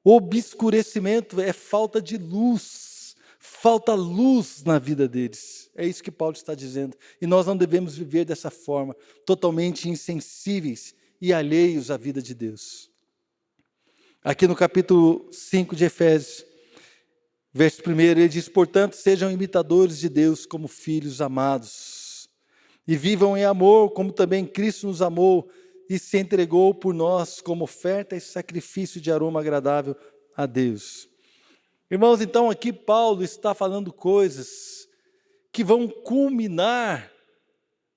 Speaker 1: O obscurecimento é falta de luz, falta luz na vida deles. É isso que Paulo está dizendo. E nós não devemos viver dessa forma, totalmente insensíveis e alheios à vida de Deus. Aqui no capítulo 5 de Efésios, verso 1, ele diz: portanto, sejam imitadores de Deus como filhos amados, e vivam em amor, como também Cristo nos amou e se entregou por nós como oferta e sacrifício de aroma agradável a Deus. Irmãos, então aqui Paulo está falando coisas que vão culminar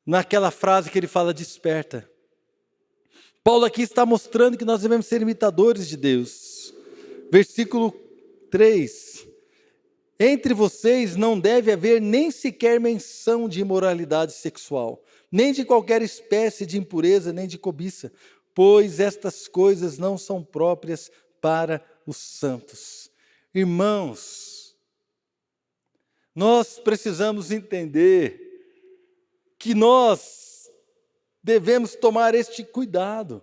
Speaker 1: naquela frase que ele fala: desperta. Paulo aqui está mostrando que nós devemos ser imitadores de Deus. Versículo 3. Entre vocês não deve haver nem sequer menção de imoralidade sexual, nem de qualquer espécie de impureza, nem de cobiça, pois estas coisas não são próprias para os santos. Irmãos, nós precisamos entender que nós devemos tomar este cuidado.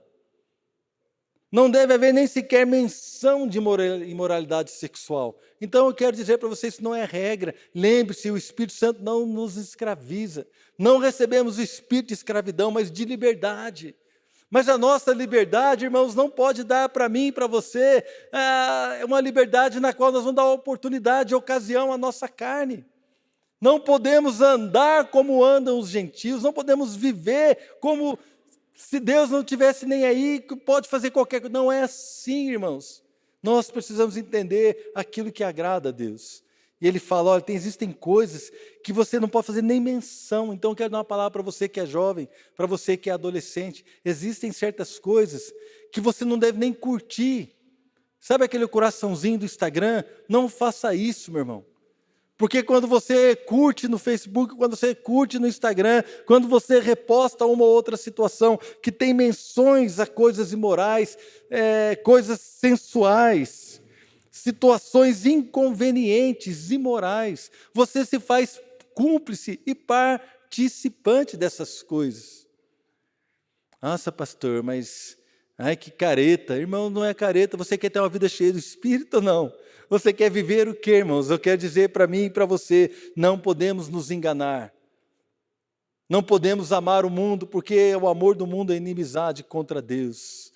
Speaker 1: Não deve haver nem sequer menção de imoralidade sexual. Então eu quero dizer para vocês, isso não é regra. Lembre-se, o Espírito Santo não nos escraviza. Não recebemos o espírito de escravidão, mas de liberdade. Mas a nossa liberdade, irmãos, não pode dar para mim e para você uma liberdade na qual nós vamos dar oportunidade, ocasião à nossa carne. Não podemos andar como andam os gentios, não podemos viver como se Deus não tivesse nem aí, que pode fazer qualquer coisa. Não é assim, irmãos. Nós precisamos entender aquilo que agrada a Deus. E ele fala: olha, existem coisas que você não pode fazer nem menção. Então eu quero dar uma palavra para você que é jovem, para você que é adolescente. Existem certas coisas que você não deve nem curtir. Sabe aquele coraçãozinho do Instagram? Não faça isso, meu irmão. Porque quando você curte no Facebook, quando você curte no Instagram, quando você reposta uma ou outra situação que tem menções a coisas imorais, coisas sensuais, situações inconvenientes, imorais, você se faz cúmplice e participante dessas coisas. Nossa, pastor, mas ai, que careta. Irmão, não é careta. Você quer ter uma vida cheia do Espírito ou não? Você quer viver o quê, irmãos? Eu quero dizer para mim e para você, não podemos nos enganar. Não podemos amar o mundo, porque o amor do mundo é inimizade contra Deus.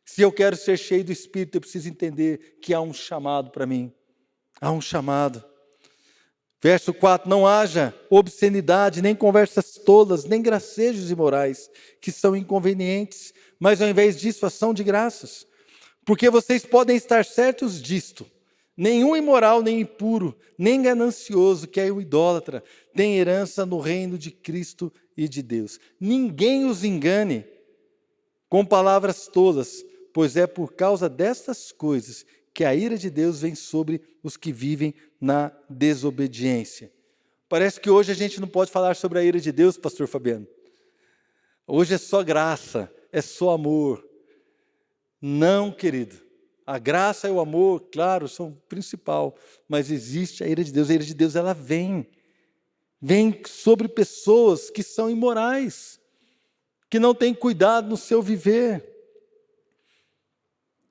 Speaker 1: Se eu quero ser cheio do Espírito, eu preciso entender que há um chamado para mim. Há um chamado. Verso 4, não haja obscenidade, nem conversas tolas, nem gracejos imorais, que são inconvenientes, mas ao invés disso, ação de graças. Porque vocês podem estar certos disto: nenhum imoral, nem impuro, nem ganancioso, que é o idólatra, tem herança no reino de Cristo e de Deus. Ninguém os engane com palavras tolas, pois é por causa destas coisas que a ira de Deus vem sobre os que vivem na desobediência. Parece que hoje a gente não pode falar sobre a ira de Deus, pastor Fabiano. Hoje é só graça, é só amor. Não, querido. A graça e o amor, claro, são o principal, mas existe a ira de Deus. A ira de Deus, ela vem sobre pessoas que são imorais, que não têm cuidado no seu viver,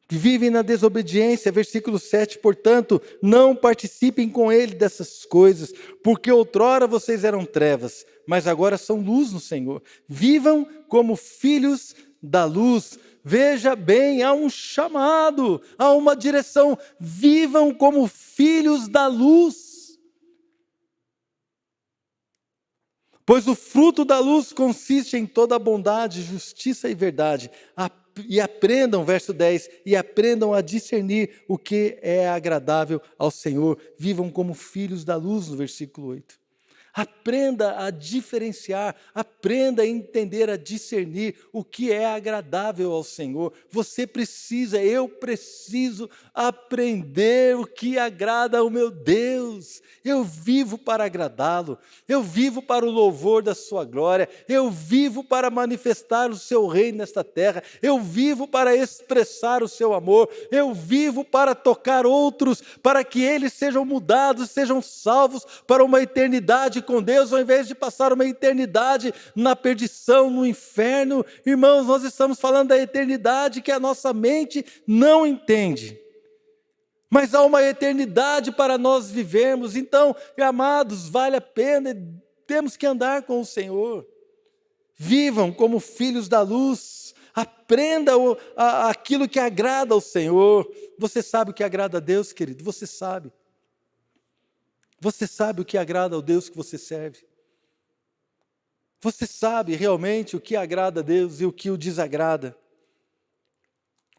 Speaker 1: que vivem na desobediência. Versículo 7, portanto, não participem com ele dessas coisas, porque outrora vocês eram trevas, mas agora são luz no Senhor. Vivam como filhos da luz. Veja bem, há um chamado, há uma direção. Vivam como filhos da luz. Pois o fruto da luz consiste em toda a bondade, justiça e verdade. E aprendam, verso 10, e aprendam a discernir o que é agradável ao Senhor. Vivam como filhos da luz, no versículo 8. Aprenda a diferenciar, aprenda a entender, a discernir o que é agradável ao Senhor. Você precisa, eu preciso aprender o que agrada ao meu Deus. Eu vivo para agradá-lo, eu vivo para o louvor da sua glória, eu vivo para manifestar o seu reino nesta terra, eu vivo para expressar o seu amor, eu vivo para tocar outros, para que eles sejam mudados, sejam salvos para uma eternidade com Deus, ao invés de passar uma eternidade na perdição, no inferno. Irmãos, nós estamos falando da eternidade que a nossa mente não entende. Mas há uma eternidade para nós vivermos. Então, amados, vale a pena, temos que andar com o Senhor. Vivam como filhos da luz. Aprenda aquilo que agrada ao Senhor. Você sabe o que agrada a Deus, querido? Você sabe. Você sabe o que agrada ao Deus que você serve? Você sabe realmente o que agrada a Deus e o que o desagrada?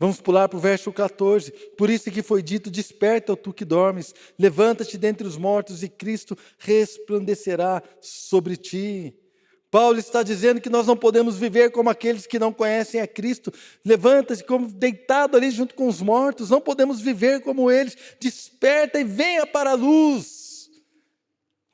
Speaker 1: Vamos pular para o verso 14. Por isso que foi dito: desperta, ó tu que dormes, levanta-te dentre os mortos e Cristo resplandecerá sobre ti. Paulo está dizendo que nós não podemos viver como aqueles que não conhecem a Cristo. Levanta-se como deitado ali junto com os mortos. Não podemos viver como eles. Desperta e venha para a luz.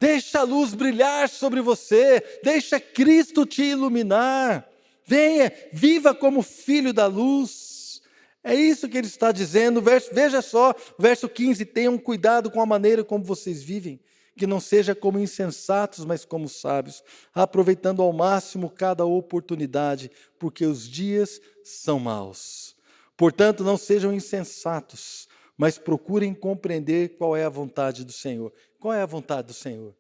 Speaker 1: Deixa a luz brilhar sobre você, deixa Cristo te iluminar. Venha, viva como filho da luz. É isso que ele está dizendo. Veja só, verso 15, tenham cuidado com a maneira como vocês vivem, que não seja como insensatos, mas como sábios, aproveitando ao máximo cada oportunidade, porque os dias são maus. Portanto, não sejam insensatos, mas procurem compreender qual é a vontade do Senhor. Qual é a vontade do Senhor?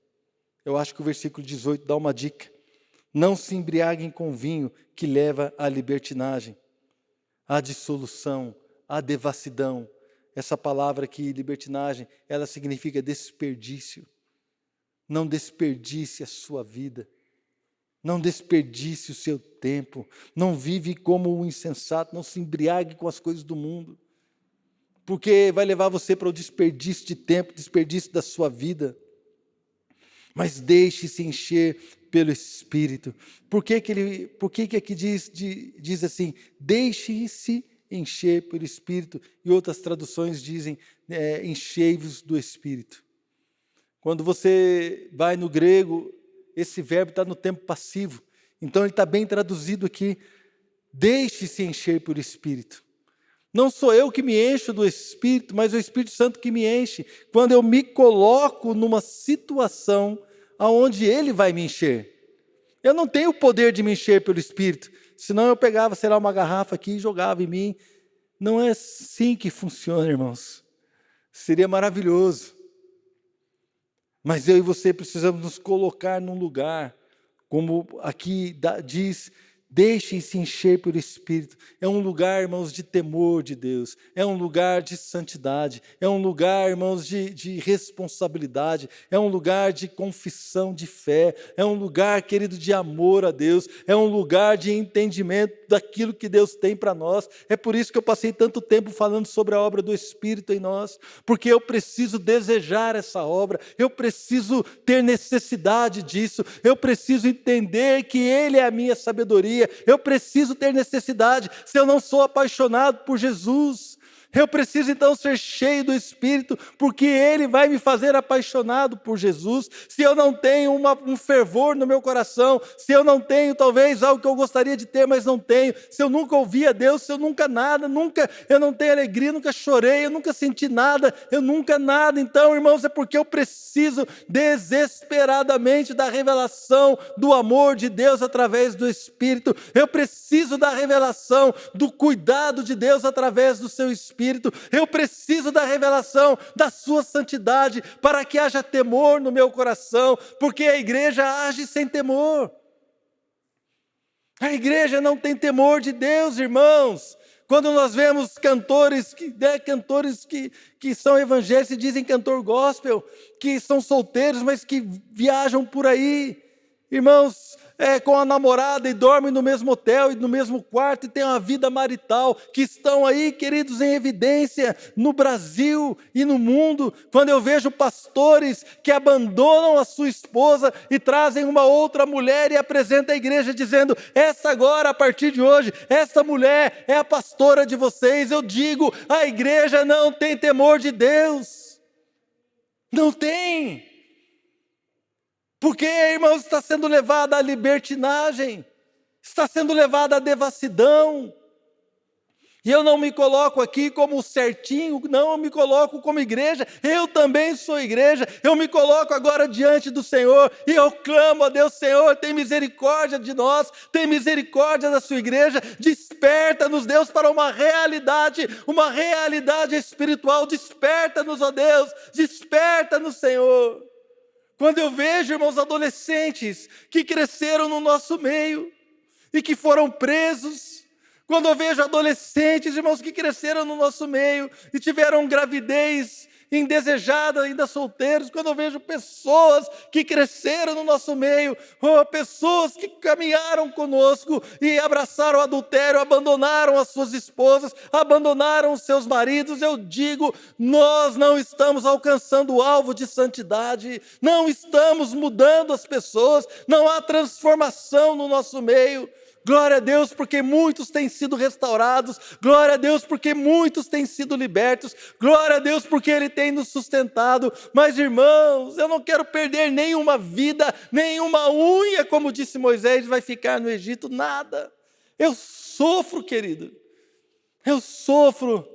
Speaker 1: Eu acho que o versículo 18 dá uma dica. Não se embriaguem com vinho que leva à libertinagem, à dissolução, à devassidão. Essa palavra aqui, libertinagem, ela significa desperdício. Não desperdice a sua vida. Não desperdice o seu tempo. Não vive como um insensato. Não se embriague com as coisas do mundo. Porque vai levar você para o desperdício de tempo, desperdício da sua vida. Mas deixe-se encher pelo Espírito. Por que aqui diz assim? Deixe-se encher pelo Espírito. E outras traduções dizem, enchei-vos do Espírito. Quando você vai no grego, esse verbo está no tempo passivo. Então ele está bem traduzido aqui. Deixe-se encher pelo Espírito. Não sou eu que me encho do Espírito, mas o Espírito Santo que me enche. Quando eu me coloco numa situação onde Ele vai me encher. Eu não tenho o poder de me encher pelo Espírito. Senão eu pegava, sei lá, uma garrafa aqui e jogava em mim. Não é assim que funciona, irmãos. Seria maravilhoso. Mas eu e você precisamos nos colocar num lugar, como aqui diz, deixem-se encher pelo Espírito. É um lugar, irmãos, de temor de Deus. É um lugar de santidade. É um lugar, irmãos, de responsabilidade. É um lugar de confissão de fé. É um lugar, querido, de amor a Deus. É um lugar de entendimento daquilo que Deus tem para nós. É por isso que eu passei tanto tempo falando sobre a obra do Espírito em nós. Porque eu preciso desejar essa obra. Eu preciso ter necessidade disso. Eu preciso entender que Ele é a minha sabedoria. Eu preciso ter necessidade. Se eu não sou apaixonado por Jesus, eu preciso então ser cheio do Espírito, porque Ele vai me fazer apaixonado por Jesus. Se eu não tenho um fervor no meu coração, se eu não tenho talvez algo que eu gostaria de ter, mas não tenho, se eu nunca ouvi a Deus, se eu nunca eu não tenho alegria, nunca chorei, eu nunca senti nada, eu nunca nada. Então, irmãos, é porque eu preciso desesperadamente da revelação do amor de Deus através do Espírito. Eu preciso da revelação do cuidado de Deus através do seu Espírito. Eu preciso da revelação da sua santidade para que haja temor no meu coração, porque a igreja age sem temor. A igreja não tem temor de Deus, irmãos. Quando nós vemos cantores que são evangélicos e dizem cantor gospel, que são solteiros, mas que viajam por aí, irmãos, com a namorada e dormem no mesmo hotel e no mesmo quarto e têm uma vida marital, que estão aí, queridos, em evidência no Brasil e no mundo. Quando eu vejo pastores que abandonam a sua esposa e trazem uma outra mulher e apresentam a igreja dizendo: essa agora, a partir de hoje, essa mulher é a pastora de vocês. Eu digo, a igreja não tem temor de Deus. Não tem. Porque, irmãos, está sendo levada à libertinagem, está sendo levada à devassidão. E eu não me coloco aqui como certinho, não, eu me coloco como igreja, eu também sou igreja, eu me coloco agora diante do Senhor, e eu clamo a Deus: Senhor, tem misericórdia de nós, tem misericórdia da sua igreja, desperta-nos, Deus, para uma realidade espiritual, desperta-nos, ó Deus, desperta-nos, Senhor. Quando eu vejo, irmãos, adolescentes que cresceram no nosso meio e que foram presos, quando eu vejo adolescentes, irmãos, que cresceram no nosso meio e tiveram gravidez indesejada, ainda solteiros, quando eu vejo pessoas que cresceram no nosso meio, pessoas que caminharam conosco e abraçaram o adultério, abandonaram as suas esposas, abandonaram os seus maridos, eu digo, nós não estamos alcançando o alvo de santidade, não estamos mudando as pessoas, não há transformação no nosso meio. Glória a Deus porque muitos têm sido restaurados, glória a Deus porque muitos têm sido libertos, glória a Deus porque Ele tem nos sustentado. Mas, irmãos, eu não quero perder nenhuma vida, nenhuma unha, como disse Moisés, vai ficar no Egito, nada. Eu sofro, querido, eu sofro.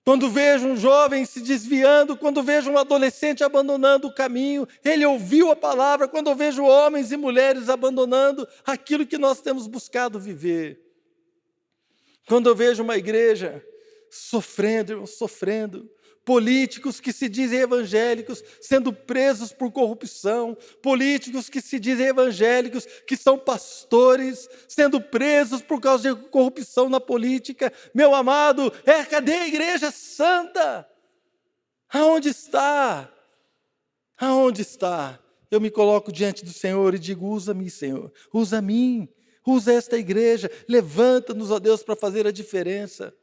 Speaker 1: Quando vejo um jovem se desviando, quando vejo um adolescente abandonando o caminho, ele ouviu a palavra, quando eu vejo homens e mulheres abandonando aquilo que nós temos buscado viver. Quando eu vejo uma igreja sofrendo, irmãos, sofrendo, políticos que se dizem evangélicos sendo presos por corrupção, políticos que se dizem evangélicos, que são pastores, sendo presos por causa de corrupção na política. Meu amado, cadê a igreja santa? Aonde está? Aonde está? Eu me coloco diante do Senhor e digo: usa-me, Senhor, usa mim, usa esta igreja, levanta-nos, ó Deus, para fazer a diferença.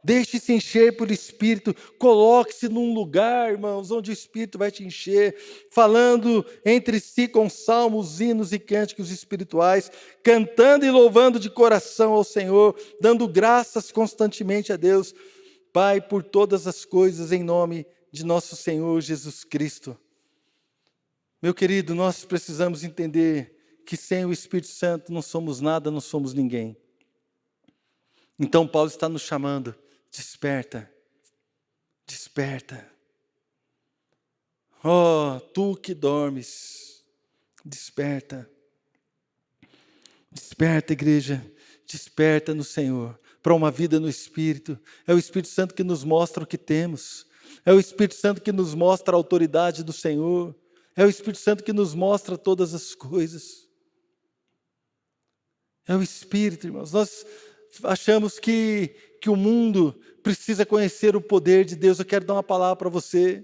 Speaker 1: Deixe-se encher por Espírito, coloque-se num lugar, irmãos, onde o Espírito vai te encher, falando entre si com salmos, hinos e cânticos espirituais, cantando e louvando de coração ao Senhor, dando graças constantemente a Deus, Pai, por todas as coisas, em nome de nosso Senhor Jesus Cristo. Meu querido, nós precisamos entender que sem o Espírito Santo não somos nada, não somos ninguém. Então Paulo está nos chamando: desperta, desperta. Oh, tu que dormes, desperta. Desperta, igreja, desperta no Senhor, para uma vida no Espírito. É o Espírito Santo que nos mostra o que temos. É o Espírito Santo que nos mostra a autoridade do Senhor. É o Espírito Santo que nos mostra todas as coisas. É o Espírito, irmãos. Nós achamos que o mundo precisa conhecer o poder de Deus. Eu quero dar uma palavra para você.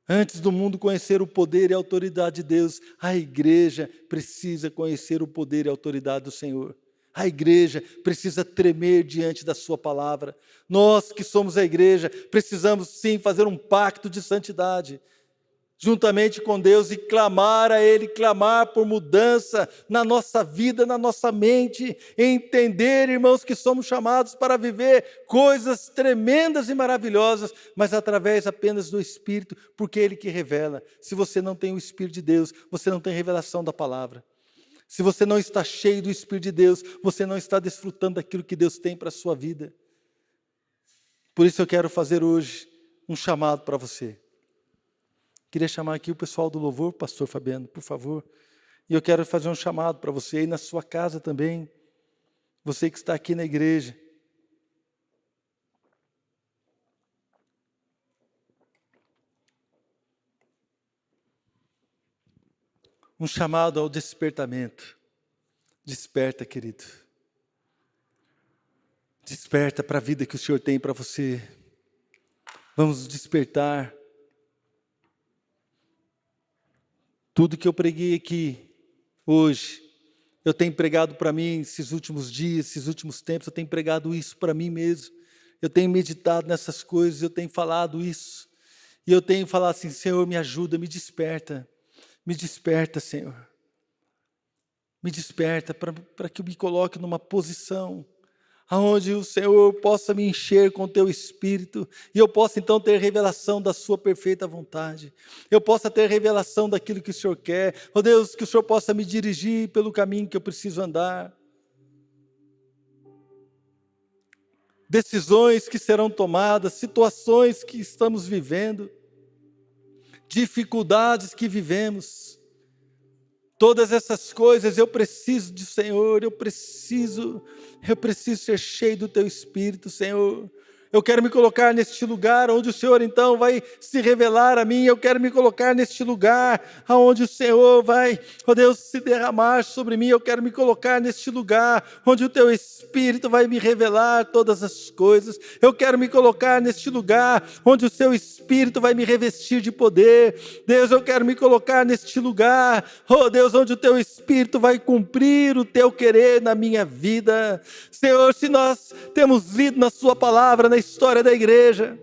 Speaker 1: Antes do mundo conhecer o poder e a autoridade de Deus, a igreja precisa conhecer o poder e a autoridade do Senhor. A igreja precisa tremer diante da sua palavra. Nós que somos a igreja, precisamos sim fazer um pacto de santidade, juntamente com Deus, e clamar a Ele, clamar por mudança na nossa vida, na nossa mente, entender, irmãos, que somos chamados para viver coisas tremendas e maravilhosas, mas através apenas do Espírito, porque é Ele que revela. Se você não tem o Espírito de Deus, você não tem revelação da palavra. Se você não está cheio do Espírito de Deus, você não está desfrutando daquilo que Deus tem para a sua vida. Por isso eu quero fazer hoje um chamado para você. Queria chamar aqui o pessoal do louvor, pastor Fabiano, por favor. E eu quero fazer um chamado para você aí na sua casa também. Você que está aqui na igreja. Um chamado ao despertamento. Desperta, querido. Desperta para a vida que o Senhor tem para você. Vamos despertar. Tudo que eu preguei aqui hoje, eu tenho pregado para mim esses últimos dias, esses últimos tempos, eu tenho pregado isso para mim mesmo. Eu tenho meditado nessas coisas, eu tenho falado isso. E eu tenho falado assim, Senhor, me ajuda, me desperta, Senhor. Me desperta para que eu me coloque numa posição aonde o Senhor possa me encher com o Teu Espírito, e eu possa então ter revelação da Sua perfeita vontade, eu possa ter revelação daquilo que o Senhor quer, ó Deus, que o Senhor possa me dirigir pelo caminho que eu preciso andar, decisões que serão tomadas, situações que estamos vivendo, dificuldades que vivemos, todas essas coisas eu preciso do Senhor, eu preciso ser cheio do Teu Espírito, Senhor. Eu quero me colocar neste lugar onde o Senhor então vai se revelar a mim. Eu quero me colocar neste lugar onde o Senhor vai, ó Deus, se derramar sobre mim. Eu quero me colocar neste lugar onde o Teu Espírito vai me revelar todas as coisas. Eu quero me colocar neste lugar onde o Seu Espírito vai me revestir de poder. Deus, eu quero me colocar neste lugar, ó Deus, onde o Teu Espírito vai cumprir o Teu querer na minha vida. Senhor, se nós temos lido na Sua palavra, na história da igreja,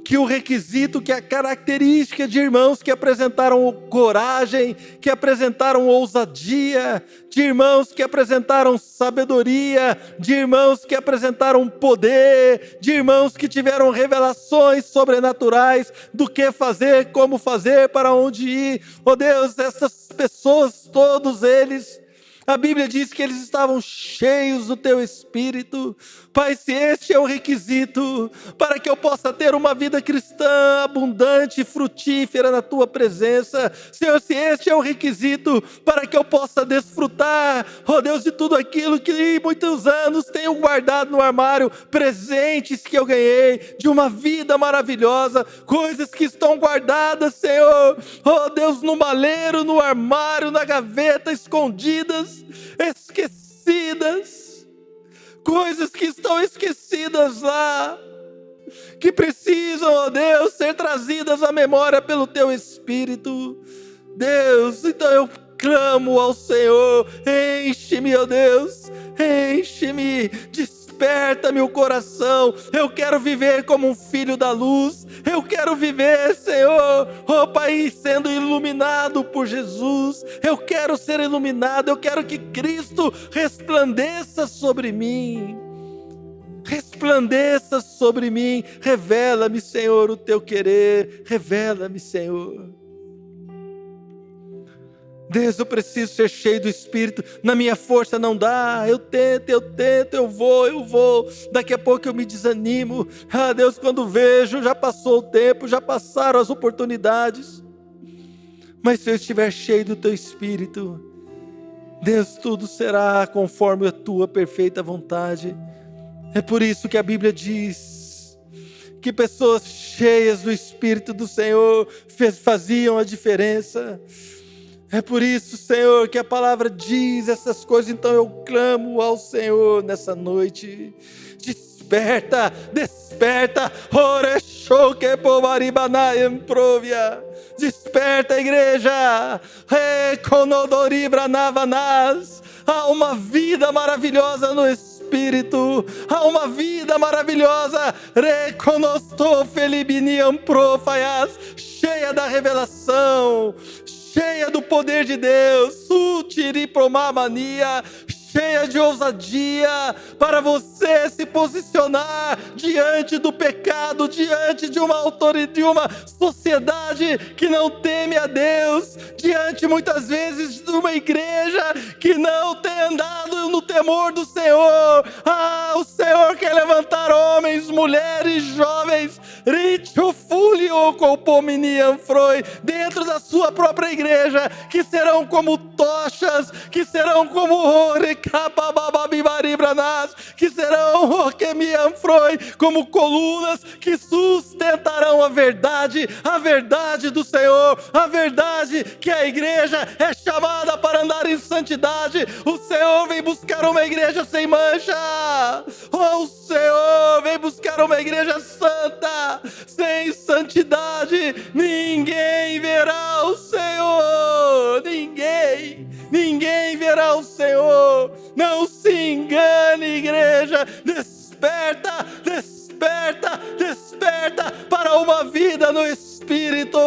Speaker 1: que o requisito, que a característica de irmãos que apresentaram coragem, que apresentaram ousadia, de irmãos que apresentaram sabedoria, de irmãos que apresentaram poder, de irmãos que tiveram revelações sobrenaturais do que fazer, como fazer, para onde ir. Oh Deus, essas pessoas, todos eles, a Bíblia diz que eles estavam cheios do Teu Espírito. Pai, se este é o requisito para que eu possa ter uma vida cristã abundante e frutífera na Tua presença, Senhor, se este é o requisito para que eu possa desfrutar, ó Deus, de tudo aquilo que muitos anos tenho guardado no armário, presentes que eu ganhei, de uma vida maravilhosa, coisas que estão guardadas, Senhor, ó Deus, no maleiro, no armário, na gaveta, escondidas, esquecidas, coisas que estão esquecidas lá, que precisam, ó Deus, ser trazidas à memória pelo Teu Espírito. Deus, então eu clamo ao Senhor, enche-me, ó Deus, enche-me, desperta meu coração. Eu quero viver como um filho da luz, eu quero viver, Senhor, ó Pai, sendo iluminado por Jesus. Eu quero ser iluminado, eu quero que Cristo resplandeça sobre mim. Resplandeça sobre mim, revela-me, Senhor, o Teu querer, revela-me, Senhor. Deus, eu preciso ser cheio do Espírito, na minha força não dá, eu tento, eu vou, daqui a pouco eu me desanimo. Ah Deus, quando vejo, já passou o tempo, já passaram as oportunidades, mas se eu estiver cheio do Teu Espírito, Deus, tudo será conforme a Tua perfeita vontade. É por isso que a Bíblia diz que pessoas cheias do Espírito do Senhor faziam a diferença. É por isso, Senhor, que a palavra diz essas coisas. Então eu clamo ao Senhor nessa noite. Desperta, desperta. Desperta, igreja. Há uma vida maravilhosa no Espírito. Há uma vida maravilhosa. Cheia da revelação, cheia do poder de Deus, cheia de ousadia, para você se posicionar diante do pecado, diante de uma autoridade, de uma sociedade que não teme a Deus, diante muitas vezes de uma igreja que não tem andado no temor do Senhor. Ah, o Senhor quer levantar homens, mulheres, jovens, dentro da sua própria igreja, que serão como tochas, que serão como que serão como colunas que sustentarão a verdade do Senhor, a verdade que a igreja é chamada para andar em santidade. O Senhor vem buscar uma igreja sem mancha. O Senhor vem buscar uma igreja santa. Sem santidade ninguém verá o Senhor. uma vida no Espírito.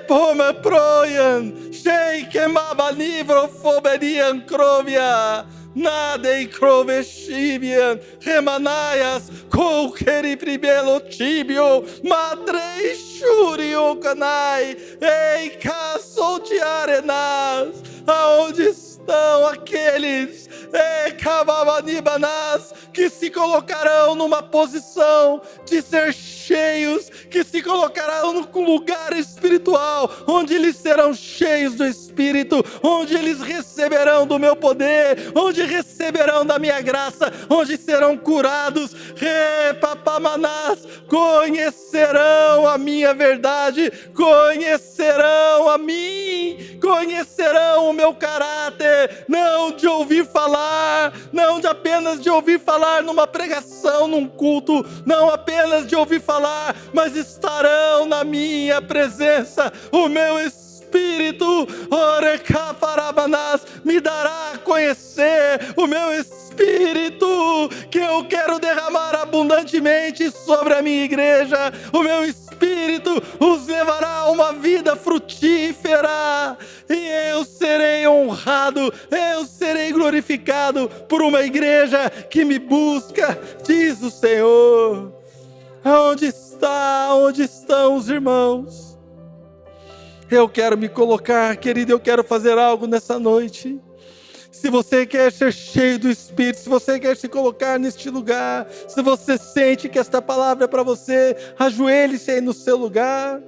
Speaker 1: Poma proian, shake maba livro foberian crovia. Nada em crovestibian, remanaias, colqueri primelo tibio, madrei churio canai, ei caçou de arenas, aonde estão aqueles cababanibanás que se colocarão numa posição de ser cheios, que se colocarão num lugar espiritual, onde eles serão cheios do Espírito, onde eles receberão do meu poder, onde receberão da minha graça, onde serão curados, papamanás, conhecerão a minha verdade, conhecerão a mim, conhecerão o meu caráter, não de ouvir falar, não de apenas de ouvir falar numa pregação, num culto, não apenas de ouvir falar, mas estarão na minha presença, o meu Espírito, me dará a conhecer, o meu Espírito, que eu quero derramar abundantemente sobre a minha igreja, o meu Espírito os levará a uma vida frutífera, e eu serei honrado, eu serei glorificado por uma igreja que me busca, diz o Senhor. Onde estão os irmãos? Eu quero me colocar, querido, eu quero fazer algo nessa noite. Se você quer ser cheio do Espírito, se você quer se colocar neste lugar, se você sente que esta palavra é para você, ajoelhe-se aí no seu lugar.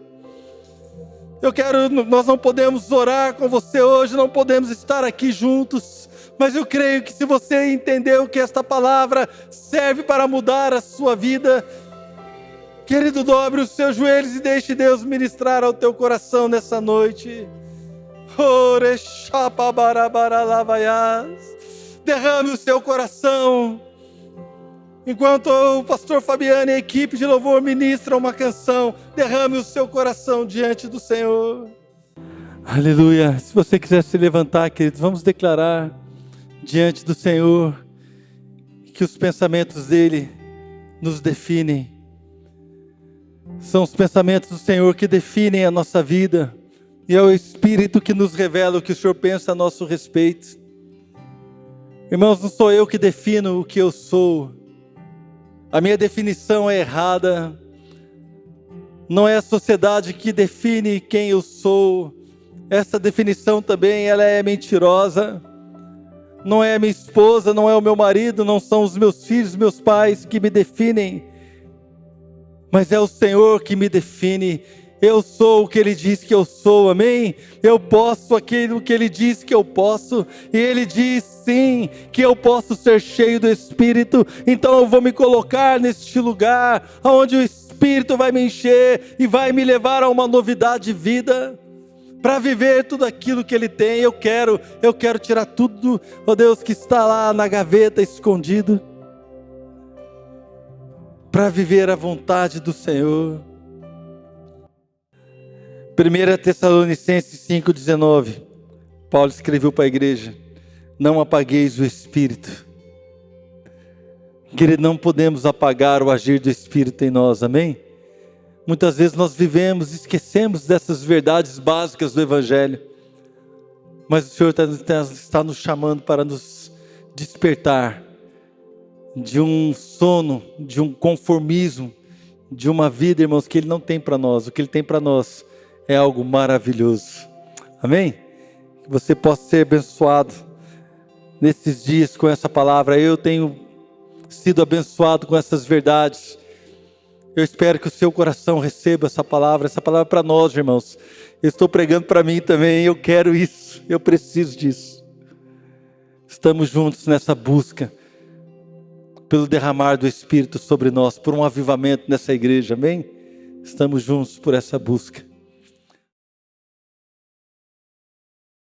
Speaker 1: Nós não podemos orar com você hoje, não podemos estar aqui juntos, mas eu creio que se você entendeu que esta palavra serve para mudar a sua vida, querido, dobre os seus joelhos e deixe Deus ministrar ao teu coração nessa noite. Derrame o seu coração. Enquanto o pastor Fabiano e a equipe de louvor ministram uma canção, derrame o seu coração diante do Senhor. Aleluia. Se você quiser se levantar, queridos, vamos declarar diante do Senhor que os pensamentos dele nos definem. São os pensamentos do Senhor que definem a nossa vida. E é o Espírito que nos revela o que o Senhor pensa a nosso respeito. Irmãos, não sou eu que defino o que eu sou. A minha definição é errada. Não é a sociedade que define quem eu sou. Essa definição também ela é mentirosa. Não é a minha esposa, não é o meu marido, não são os meus filhos, meus pais que me definem. Mas é o Senhor que me define. Eu sou o que Ele diz que eu sou, amém? Eu posso aquilo que Ele diz que eu posso, e Ele diz sim, que eu posso ser cheio do Espírito, então eu vou me colocar neste lugar, onde o Espírito vai me encher, e vai me levar a uma novidade de vida, para viver tudo aquilo que Ele tem. Eu quero tirar tudo, ó Deus, que está lá na gaveta, escondido, para viver a vontade do Senhor. 1 Tessalonicenses 5,19, Paulo escreveu para a igreja: não apagueis o Espírito. Querido, não podemos apagar o agir do Espírito em nós, amém? Muitas vezes nós vivemos, esquecemos dessas verdades básicas do Evangelho, mas o Senhor está nos chamando para nos despertar de um sono, de um conformismo, de uma vida, irmãos, que Ele não tem para nós. O que Ele tem para nós é algo maravilhoso, amém? Que você possa ser abençoado nesses dias com essa palavra. Eu tenho sido abençoado com essas verdades. Eu espero que o seu coração receba essa palavra é para nós, irmãos. Eu estou pregando para mim também, eu quero isso, eu preciso disso. Estamos juntos nessa busca pelo derramar do Espírito sobre nós, por um avivamento nessa igreja, amém? Estamos juntos por essa busca.